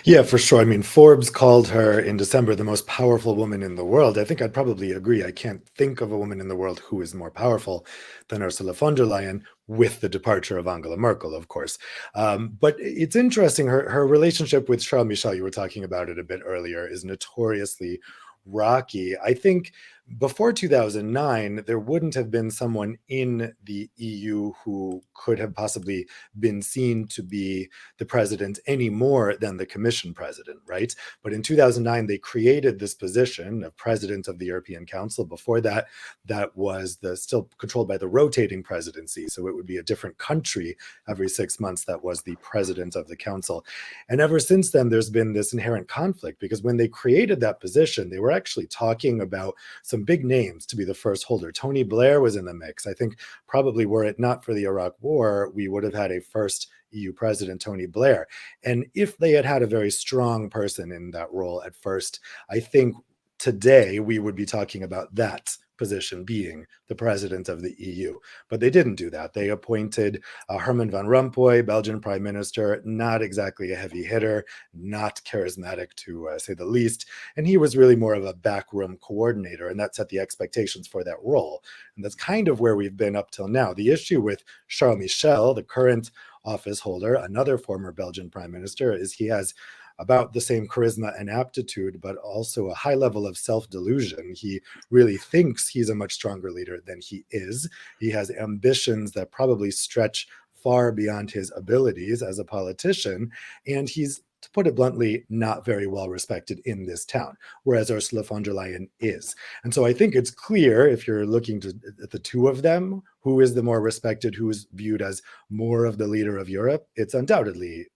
Yeah, for sure. I mean, Forbes called her in December the most powerful woman in the world. I think I'd probably agree. I can't think of a woman in the world who is more powerful than Ursula von der Leyen, with the departure of Angela Merkel, of course. But it's interesting, her relationship with Charles Michel, you were talking about it a bit earlier, is notoriously rocky. I think before 2009, there wouldn't have been someone in the EU who could have possibly been seen to be the president any more than the Commission president, right? But in 2009, they created this position of president of the European Council. Before that, that was still controlled by the rotating presidency. So it would be a different country every 6 months that was the president of the council. And ever since then, there's been this inherent conflict, because when they created that position, they were actually talking about some big names to be the first holder. Tony Blair was in the mix. I think probably were it not for the Iraq War, we would have had a first EU president, Tony Blair. And if they had had a very strong person in that role at first, I think today we would be talking about that position being the president of the EU. But they didn't do that. They appointed Herman Van Rompuy, Belgian prime minister, not exactly a heavy hitter, not charismatic to say the least. And he was really more of a backroom coordinator, and that set the expectations for that role. And that's kind of where we've been up till now. The issue with Charles Michel, the current office holder, another former Belgian prime minister, is he has about the same charisma and aptitude, but also a high level of self-delusion. He really thinks he's a much stronger leader than he is. He has ambitions that probably stretch far beyond his abilities as a politician, and he's, to put it bluntly, not very well respected in this town, whereas Ursula von der Leyen is. And so I think it's clear, if you're looking at the two of them, who is the more respected, who is viewed as more of the leader of Europe, it's undoubtedly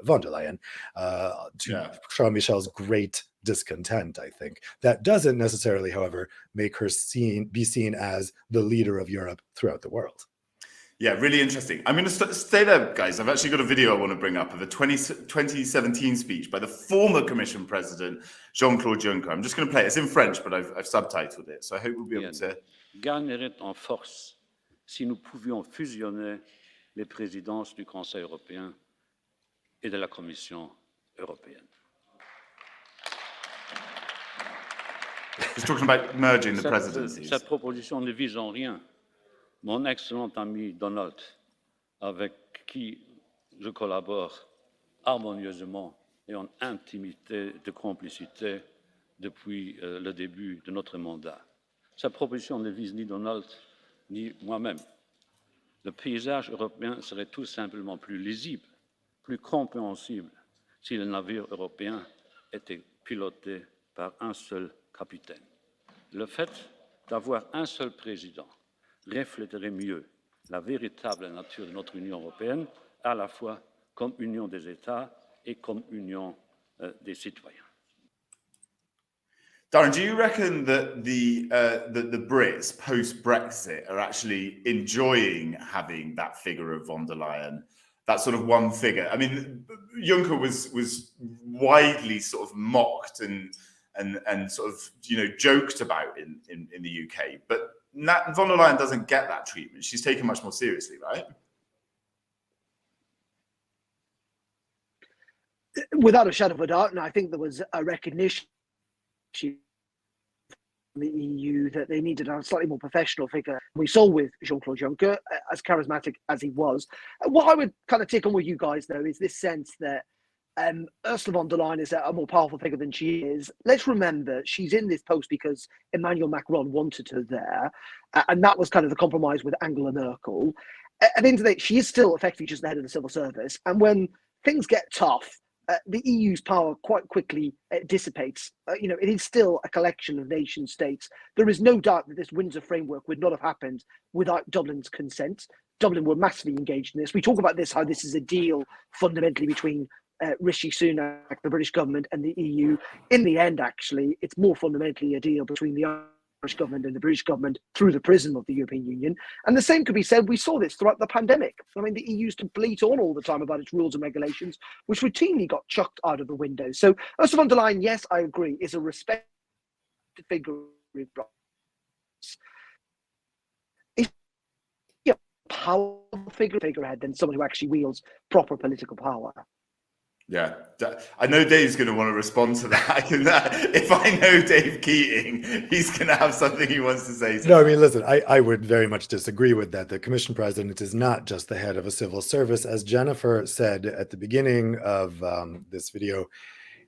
von der Leyen, to Charles Michel's great discontent, I think. That doesn't necessarily, however, make her be seen as the leader of Europe throughout the world. Yeah, really interesting. I'm going to stay there, guys. I've actually got a video I want to bring up of a 2017 speech by the former Commission President, Jean-Claude Juncker. I'm just going to play it. It's in French, but I've subtitled it. So I hope we'll be able to... Gagnerait en force si nous pouvions fusionner les présidences du Conseil européen et de la Commission européenne. He's talking about merging the presidencies. Cette proposition ne vise en rien mon excellent ami Donald, avec qui je collabore harmonieusement et en intimité de complicité depuis le début de notre mandat. Cette proposition ne vise ni Donald ni moi-même. Le paysage européen serait tout simplement plus lisible, plus compréhensible si le navire européen était piloté par un seul capitaine. Le fait d'avoir un seul président reflèterait mieux la véritable nature de notre Union européenne, à la fois comme union des États et comme union des citoyens. Darren, do you reckon that the Brits post-Brexit are actually enjoying having that figure of von der Leyen, that sort of one figure? I mean, Juncker was widely sort of mocked and sort of, joked about in the UK, but von der Leyen doesn't get that treatment. She's taken much more seriously, right? Without a shadow of a doubt, and I think there was a recognition in the EU that they needed a slightly more professional figure. We saw with Jean-Claude Juncker, as charismatic as he was. What I would kind of take on with you guys, though, is this sense that Ursula von der Leyen is a more powerful figure than she is. Let's remember, she's in this post because Emmanuel Macron wanted her there, and that was kind of the compromise with Angela Merkel. At the end of the day, she is still effectively just the head of the civil service, and when things get tough, the EU's power quite quickly dissipates. It is still a collection of nation states. There is no doubt that this Windsor framework would not have happened without Dublin's consent. Dublin were massively engaged in this. We talk about this, how this is a deal fundamentally between Rishi Sunak, the British government, and the EU. In the end, actually, it's more fundamentally a deal between the Irish government and the British government through the prism of the European Union. And the same could be said, we saw this throughout the pandemic. I mean, the EU used to bleat on all the time about its rules and regulations, which routinely got chucked out of the window. So Ursula von der Leyen, yes, I agree, is a respected figure in Brussels. Is she a powerful figurehead than someone who actually wields proper political power? Yeah, I know Dave's going to want to respond to that. If I know Dave Keating, he's going to have something he wants to say. No, I mean, listen, I would very much disagree with that. The Commission President is not just the head of a civil service. As Jennifer said at the beginning of this video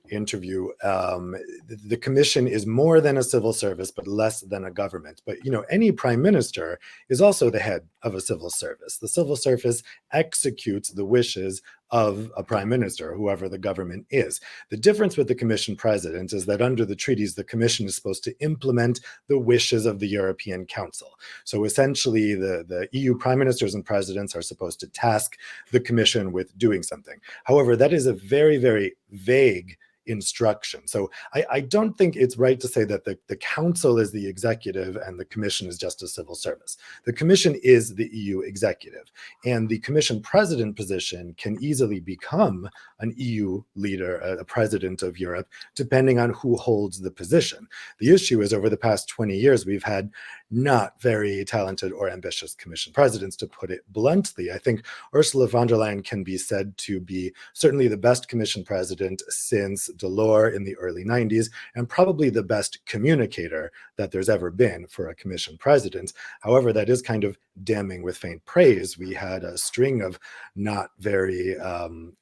interview, the Commission is more than a civil service, but less than a government. But, any prime minister is also the head of a civil service. The civil service executes the wishes of a prime minister, whoever the government is. The difference with the Commission President is that under the treaties, the Commission is supposed to implement the wishes of the European Council. So essentially, the EU prime ministers and presidents are supposed to task the Commission with doing something. However, that is a very, very vague instruction. So I don't think it's right to say that the council is the executive and the commission is just a civil service. The commission is the EU executive, and the commission president position can easily become an EU leader, a president of Europe, depending on who holds the position. The issue is over the past 20 years, we've had not very talented or ambitious commission presidents, to put it bluntly. I think Ursula von der Leyen can be said to be certainly the best commission president since Delors in the early 90s, and probably the best communicator that there's ever been for a commission president. However, that is kind of damning with faint praise. We had a string of not very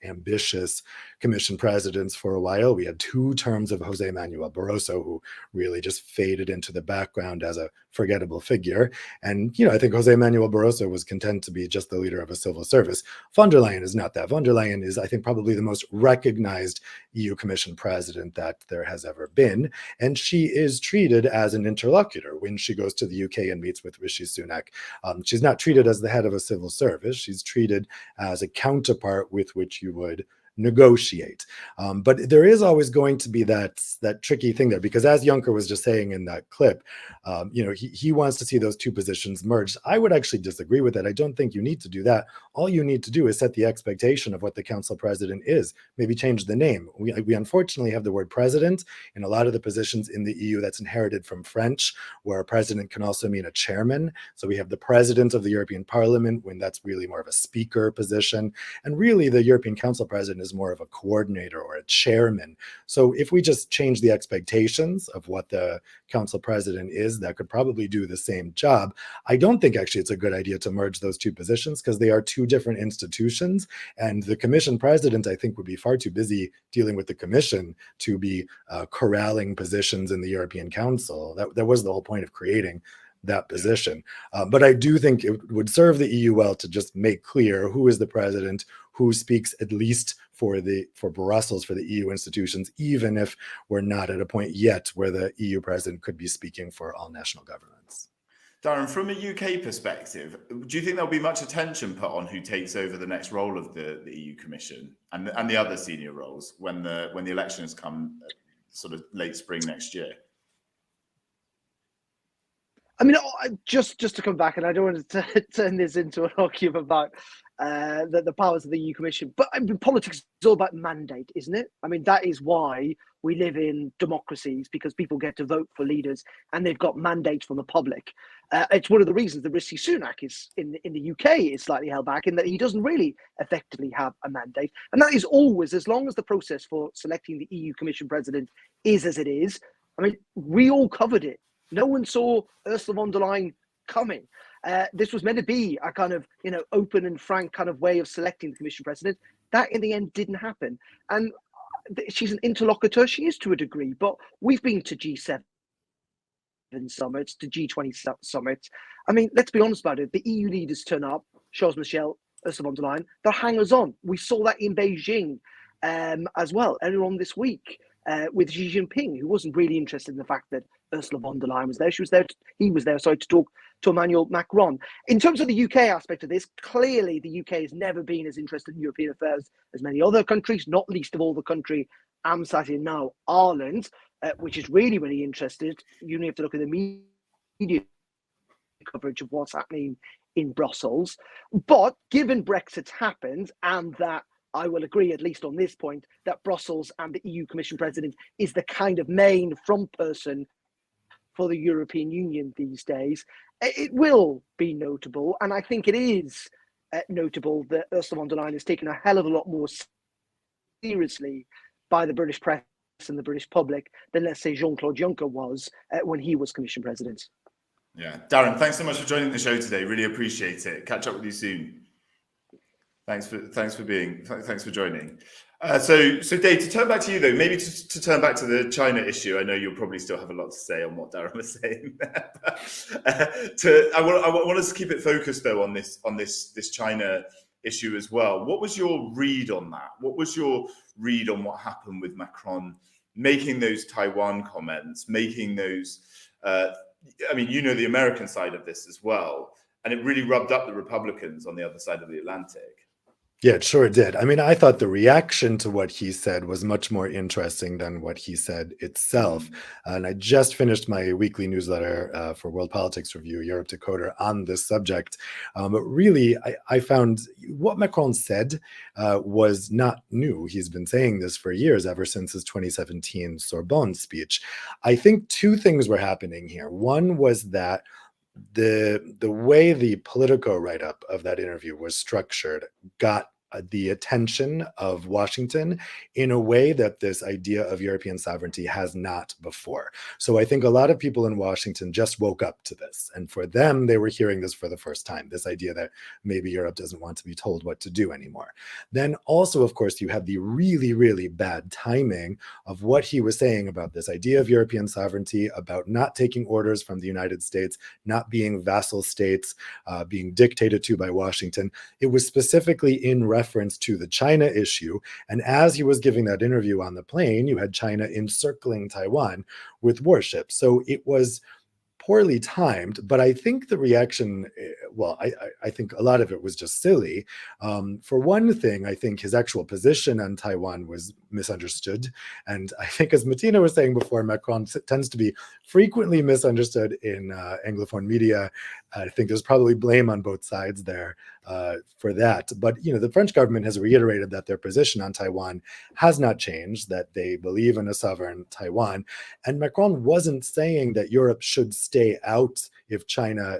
ambitious commission presidents for a while. We had 2 terms of Jose Manuel Barroso, who really just faded into the background as a forgettable figure. And, I think Jose Manuel Barroso was content to be just the leader of a civil service. Von der Leyen is not that. Von der Leyen is, I think, probably the most recognized EU Commission president that there has ever been. And she is treated as an interlocutor when she goes to the UK and meets with Rishi Sunak. She's not treated as the head of a civil service. She's treated as a counterpart with which you would negotiate. But there is always going to be that tricky thing there, because as Juncker was just saying in that clip, he wants to see those 2 positions merged. I would actually disagree with that. I don't think you need to do that. All you need to do is set the expectation of what the council president is, maybe change the name. We unfortunately have the word president in a lot of the positions in the EU that's inherited from French, where a president can also mean a chairman. So we have the president of the European Parliament, when that's really more of a speaker position. And really the European Council president is more of a coordinator or a chairman. So if we just change the expectations of what the council president is, that could probably do the same job. I don't think actually it's a good idea to merge those 2 positions, because they are 2 different institutions. And the commission president, I think, would be far too busy dealing with the commission to be corralling positions in the European Council. That was the whole point of creating that position. But I do think it would serve the EU well to just make clear who is the president, who speaks at least for Brussels, for the EU institutions, even if we're not at a point yet where the EU president could be speaking for all national governments. Darren, from a UK perspective, do you think there'll be much attention put on who takes over the next role of the EU Commission and the other senior roles when the elections come sort of late spring next year? I mean, just to come back, and I don't want to turn this into an argument about the powers of the EU Commission, but I mean, politics is all about mandate, isn't it? I mean, that is why we live in democracies, because people get to vote for leaders and they've got mandates from the public. It's one of the reasons that Rishi Sunak is in the UK is slightly held back, in that he doesn't really effectively have a mandate. And that is always, as long as the process for selecting the EU Commission president is as it is. I mean, we all covered it. No one saw Ursula von der Leyen coming. This was meant to be a kind of, open and frank kind of way of selecting the Commission president. That in the end didn't happen. And she's an interlocutor, she is to a degree, but we've been to G7 summits, to G20 summits. I mean, let's be honest about it. The EU leaders turn up, Charles Michel, Ursula von der Leyen, they're hangers on. We saw that in Beijing as well, earlier on this week with Xi Jinping, who wasn't really interested in the fact that Ursula von der Leyen was there. He was there, sorry, to talk to Emmanuel Macron. In terms of the UK aspect of this, clearly the UK has never been as interested in European affairs as many other countries, not least of all the country I'm sat in now, Ireland, which is really, really interested. You only have to look at the media coverage of what's happening in Brussels. But given Brexit's happened, and that I will agree, at least on this point, that Brussels and the EU Commission President is the kind of main front person for the European Union these days, it will be notable. And I think it is notable that Ursula von der Leyen is taken a hell of a lot more seriously by the British press and the British public than, let's say, Jean-Claude Juncker was when he was Commission President. Yeah, Darren, thanks so much for joining the show today. Really appreciate it. Catch up with you soon. Thanks for joining. So Dave, to turn back to you though, maybe to turn back to the China issue. I know you'll probably still have a lot to say on what Darren was saying there. I want us to keep it focused though on this China issue as well. What was your read on that? What was your read on what happened with Macron making those Taiwan comments, making those? I mean, you know the American side of this as well, and it really rubbed up the Republicans on the other side of the Atlantic. Yeah, it sure did. I mean, I thought the reaction to what he said was much more interesting than what he said itself. And I just finished my weekly newsletter for World Politics Review, Europe Decoder, on this subject. But really, I found what Macron said was not new. He's been saying this for years, ever since his 2017 Sorbonne speech. I think two things were happening here. One was that the way the Politico write-up of that interview was structured got the attention of Washington in a way that this idea of European sovereignty has not before. So I think a lot of people in Washington just woke up to this. And for them, they were hearing this for the first time, this idea that maybe Europe doesn't want to be told what to do anymore. Then also, of course, you had the really, really bad timing of what he was saying about this idea of European sovereignty, about not taking orders from the United States, not being vassal states, being dictated to by Washington. It was specifically in reference to the China issue. And as he was giving that interview on the plane, you had China encircling Taiwan with warships. So it was poorly timed, but I think the reaction, well, I think a lot of it was just silly. For one thing, I think his actual position on Taiwan was misunderstood. And I think, as Matina was saying before, Macron tends to be frequently misunderstood in Anglophone media. I think there's probably blame on both sides there for that. But, you know, the French government has reiterated that their position on Taiwan has not changed, that they believe in a sovereign Taiwan. And Macron wasn't saying that Europe should stay out if China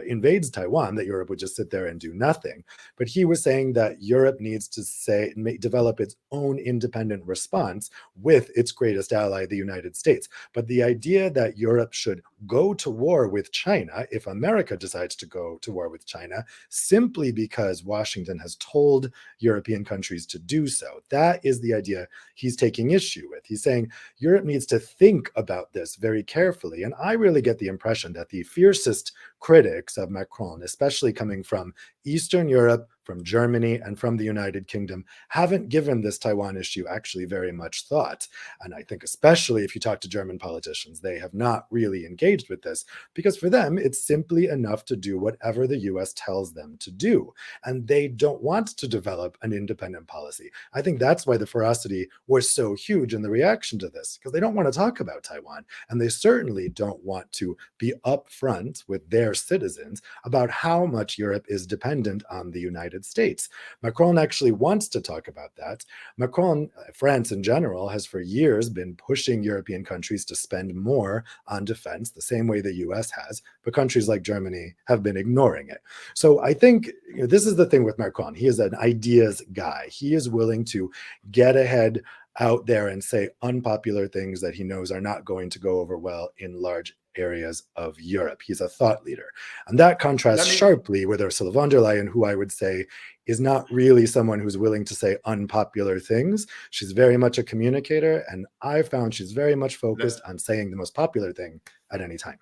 invades Taiwan, that Europe would just sit there and do nothing. But he was saying that Europe needs to develop its own independent response with its greatest ally, the United States. But the idea that Europe should go to war with China, if America decides to go to war with China, simply because Washington has told European countries to do so, that is the idea he's taking issue with. He's saying Europe needs to think about this very carefully. And I really get the impression that the fiercest critics of Macron, especially coming from Eastern Europe, from Germany, and from the United Kingdom, haven't given this Taiwan issue actually very much thought. And I think especially if you talk to German politicians, they have not really engaged with this, because for them, it's simply enough to do whatever the US tells them to do. And they don't want to develop an independent policy. I think that's why the ferocity was so huge in the reaction to this, because they don't want to talk about Taiwan. And they certainly don't want to be upfront with their citizens about how much Europe is dependent on the United States. Macron actually wants to talk about that. Macron, France in general, has for years been pushing European countries to spend more on defense, the same way the US has, but countries like Germany have been ignoring it. So I think this is the thing with Macron. He is an ideas guy. He is willing to get ahead out there and say unpopular things that he knows are not going to go over well in large areas of Europe. He's a thought leader. And that contrasts sharply with Ursula von der Leyen, who I would say is not really someone who's willing to say unpopular things. She's very much a communicator, and I found she's very much focused on saying the most popular thing at any time.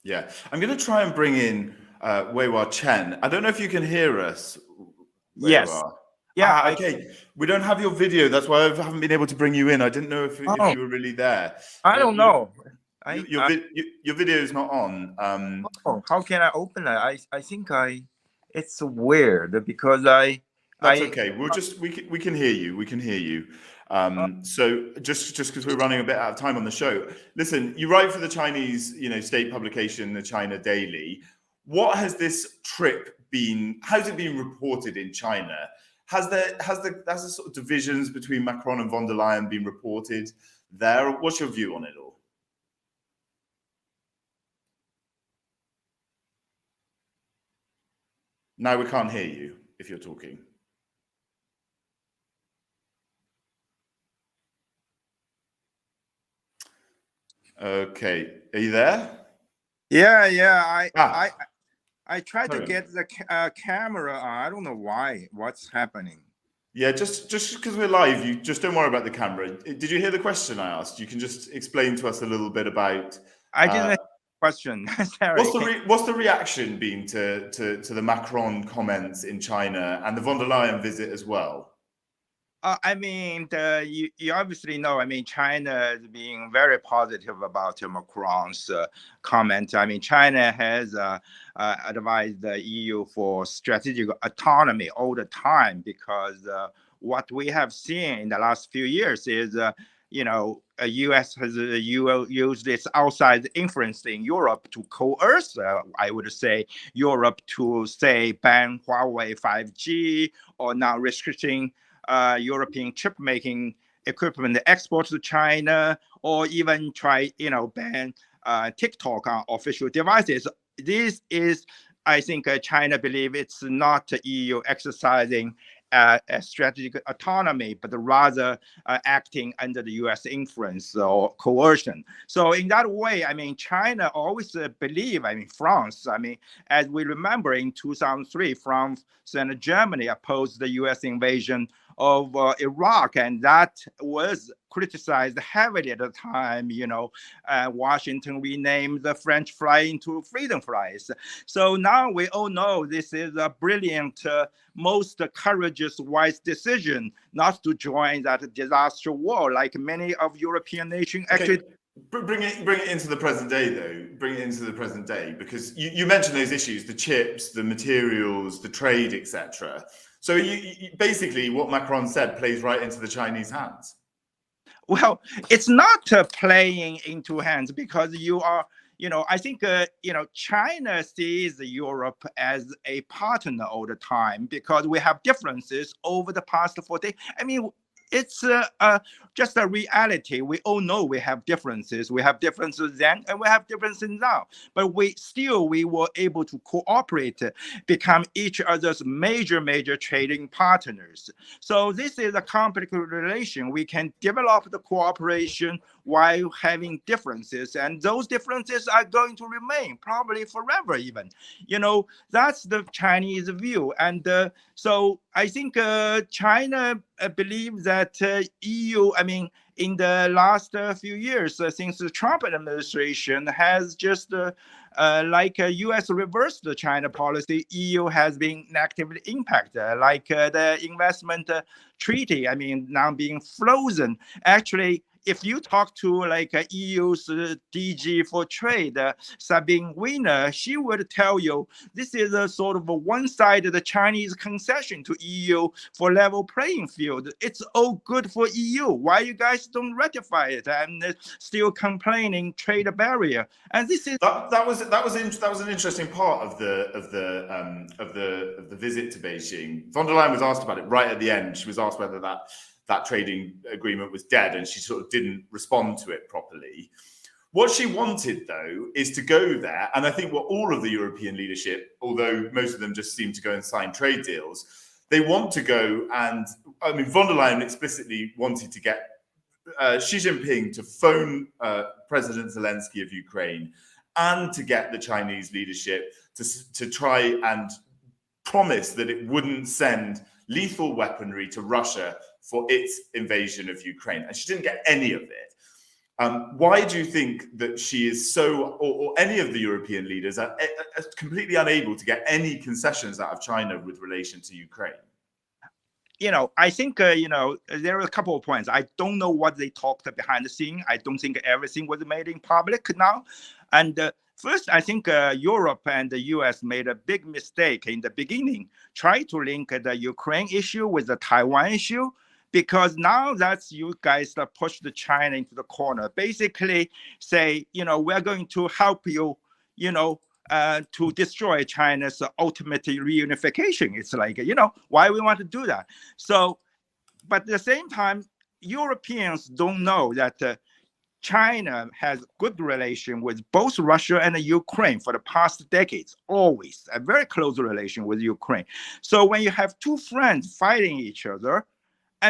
Yeah, I'm going to try and bring in Weihau Chen. I don't know if you can hear us. Yes. Weihua. Yeah. Okay. We don't have your video. That's why I haven't been able to bring you in. I didn't know if you were really there. I don't know. Your video is not on. How can I open it? I think it's weird because That's okay. We can hear you. We can hear you. So just because we're running a bit out of time on the show, listen. You write for the Chinese, state publication, the China Daily. What has this trip been? How's it been reported in China? Has the sort of divisions between Macron and von der Leyen been reported there? What's your view on it all? Now we can't hear you if you're talking. Okay, are you there? Yeah. I tried to get the camera on. I don't know why. What's happening? Yeah, just because we're live, you just don't worry about the camera. Did you hear the question I asked? You can just explain to us a little bit about. I didn't hear the question. Sorry. What's the reaction been to the Macron comments in China and the von der Leyen visit as well? I mean, you obviously know, China is being very positive about Macron's comment. China has advised the EU for strategic autonomy all the time because what we have seen in the last few years is, U.S. has used its outside influence in Europe to coerce, I would say, Europe to, ban Huawei 5G or now restricting European chip making equipment exports to China, or even try, ban TikTok on official devices. This is, I think, China believe it's not the EU exercising a strategic autonomy, but rather acting under the U.S. influence or coercion. So in that way, China always believe, France, as we remember in 2003, France and Germany opposed the U.S. invasion of Iraq, and that was criticized heavily at the time. Washington renamed the French fry into freedom fries. So now we all know this is a brilliant, most courageous, wise decision not to join that disaster war like many of European nations actually. Bring it into the present day, though. Bring it into the present day, because you mentioned those issues: the chips, the materials, the trade, etc. So you basically, what Macron said plays right into the Chinese hands. Well, it's not playing into hands because you are, I think, China sees Europe as a partner all the time because we have differences over the past 40. It's just a reality. We all know we have differences. We have differences then and we have differences now. But we were able to cooperate, become each other's major trading partners. So this is a complicated relation. We can develop the cooperation while having differences. And those differences are going to remain probably forever even. That's the Chinese view. And so I think China believes that EU, in the last few years, since the Trump administration has just like U.S. reversed the China policy, EU has been negatively impacted, like the investment treaty, now being frozen. Actually, if you talk to EU's DG for trade, Sabine Wiener, she would tell you this is a sort of a one-sided Chinese concession to EU for level playing field. It's all good for EU. Why you guys don't ratify it and still complaining trade barrier? And this is that was an interesting part of the visit to Beijing. Von der Leyen was asked about it right at the end. She was asked whether that trading agreement was dead, and she sort of didn't respond to it properly. What she wanted, though, is to go there, and I think what all of the European leadership, although most of them just seem to go and sign trade deals, they want to go and, von der Leyen explicitly wanted to get Xi Jinping to phone President Zelensky of Ukraine and to get the Chinese leadership to try and promised that it wouldn't send lethal weaponry to Russia for its invasion of Ukraine, and she didn't get any of it. Why do you think that she is so, or any of the European leaders are completely unable to get any concessions out of China with relation to Ukraine? I think, there are a couple of points. I don't know what they talked behind the scene. I don't think everything was made in public now. And first, I think Europe and the US made a big mistake in the beginning, try to link the Ukraine issue with the Taiwan issue, because now that's you guys that push the China into the corner. Basically say, we're going to help you, to destroy China's ultimate reunification. It's like, why we want to do that? So, but at the same time, Europeans don't know that China has good relation with both Russia and Ukraine for the past decades, always a very close relation with Ukraine. So when you have two friends fighting each other,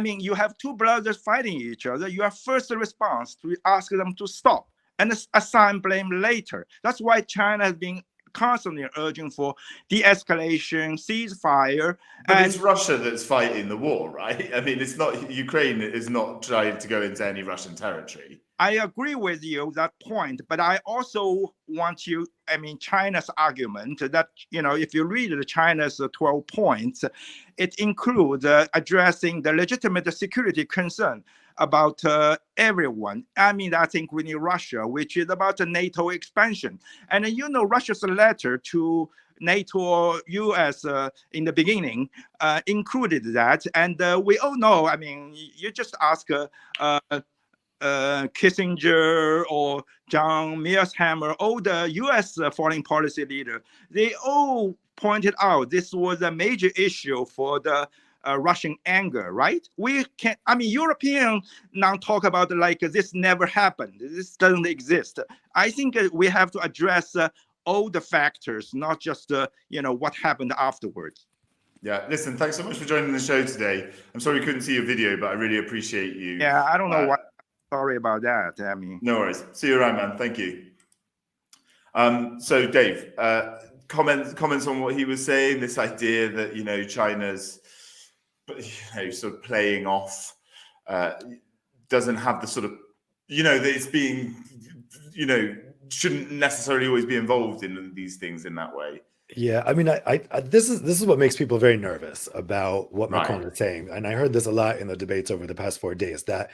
you have two brothers fighting each other, your first response to ask them to stop and assign blame later. That's why China has been constantly urging for de-escalation, ceasefire. But it's Russia that's fighting the war, right? It's not, Ukraine is not trying to go into any Russian territory. I agree with you that point, but I also want you, China's argument that, if you read China's 12 points, it includes addressing the legitimate security concern about everyone. That's including Russia, which is about the NATO expansion. And Russia's letter to NATO or US in the beginning included that. And we all know, you just ask Kissinger or John Mearsheimer, all the US foreign policy leader, they all pointed out this was a major issue for the Russian anger, right? We can, Europeans now talk about like this never happened, this doesn't exist. I think we have to address all the factors, not just what happened afterwards. Yeah, listen, thanks so much for joining the show today. I'm sorry we couldn't see your video, but I really appreciate you. Yeah, I don't know why. Sorry about that. No worries. See you around, man. Thank you. So, Dave, comments on what he was saying. This idea that China's sort of playing off, doesn't have the sort of that it's being shouldn't necessarily always be involved in these things in that way. Yeah, this is what makes people very nervous about what Macron is saying, and I heard this a lot in the debates over the past 4 days, that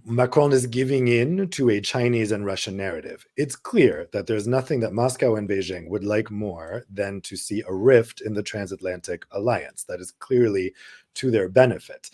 Macron is giving in to a Chinese and Russian narrative. It's clear that there's nothing that Moscow and Beijing would like more than to see a rift in the transatlantic alliance. That is clearly to their benefit.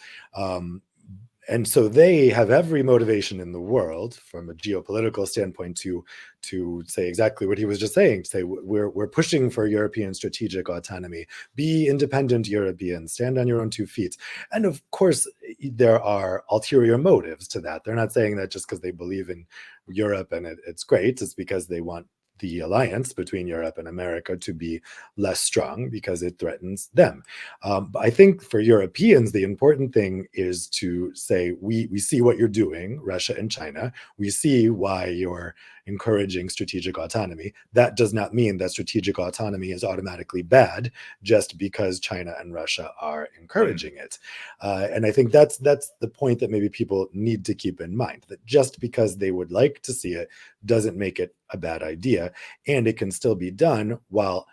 And so they have every motivation in the world from a geopolitical standpoint to say exactly what he was just saying, to say we're pushing for European strategic autonomy, be independent Europeans, stand on your own 2 feet. And of course, there are ulterior motives to that. They're not saying that just because they believe in Europe and it's great, it's because they want the alliance between Europe and America to be less strong because it threatens them. But I think for Europeans, the important thing is to say, we see what you're doing, Russia and China. We see why you're encouraging strategic autonomy. That does not mean that strategic autonomy is automatically bad just because China and Russia are encouraging it. And I think that's the point that maybe people need to keep in mind, that just because they would like to see it doesn't make it a bad idea, and it can still be done while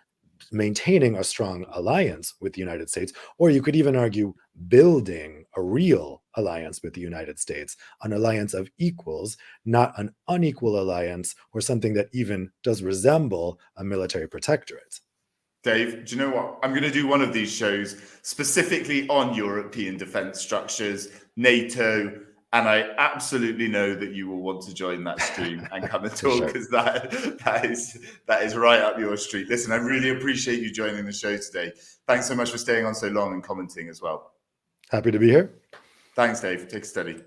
maintaining a strong alliance with the United States, or you could even argue building a real alliance with the United States, an alliance of equals, not an unequal alliance or something that even does resemble a military protectorate. Dave, do you know what? I'm going to do one of these shows specifically on European defense structures, NATO, and I absolutely know that you will want to join that stream and come and talk, because that is right up your street. Listen, I really appreciate you joining the show today. Thanks so much for staying on so long and commenting as well. Happy to be here. Thanks, Dave. Take it steady.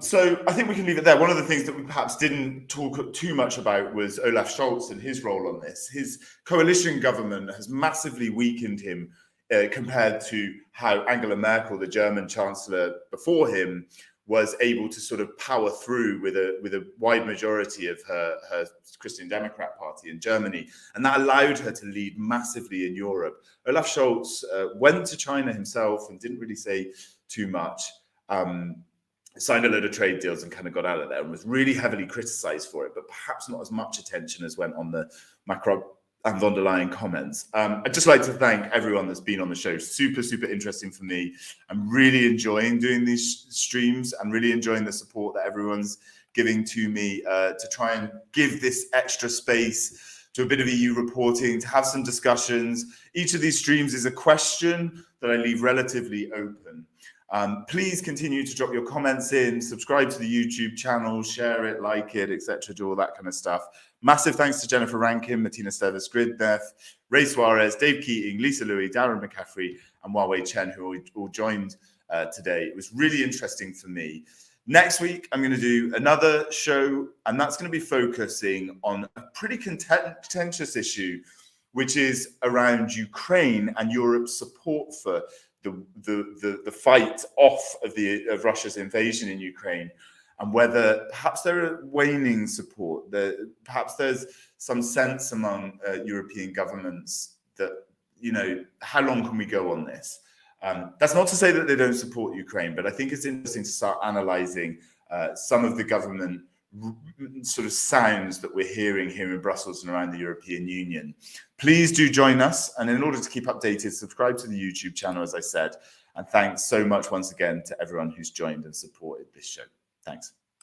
So I think we can leave it there. One of the things that we perhaps didn't talk too much about was Olaf Scholz and his role on this. His coalition government has massively weakened him compared to how Angela Merkel, the German chancellor before him, was able to sort of power through with a wide majority of her Christian Democrat Party in Germany, and that allowed her to lead massively in Europe. Olaf Scholz went to China himself and didn't really say too much. Signed a load of trade deals and kind of got out of there, and was really heavily criticized for it, but perhaps not as much attention as went on the Macron and von der Leyen comments. I'd just like to thank everyone that's been on the show. Super, super interesting for me. I'm really enjoying doing these streams and really enjoying the support that everyone's giving to me to try and give this extra space to a bit of EU reporting, to have some discussions. Each of these streams is a question that I leave relatively open. Please continue to drop your comments in, subscribe to the YouTube channel, share it, like it, etc., do all that kind of stuff. Massive thanks to Jennifer Rankin, Matina Stevis-Gridneff, Ray Suarez, Dave Keating, Lisa Louie, Darren McCaffrey, and Huawei Chen, who all joined today. It was really interesting for me. Next week, I'm going to do another show, and that's going to be focusing on a pretty contentious issue, which is around Ukraine and Europe's support for the fight off of Russia's invasion in Ukraine, and whether perhaps there are waning support. Perhaps there's some sense among European governments that, you know, how long can we go on this? That's not to say that they don't support Ukraine, but I think it's interesting to start analysing some of the government sort of sounds that we're hearing here in Brussels and around the European Union. Please do join us, and in order to keep updated, subscribe to the YouTube channel, as I said, and thanks so much once again to everyone who's joined and supported this show. Thanks.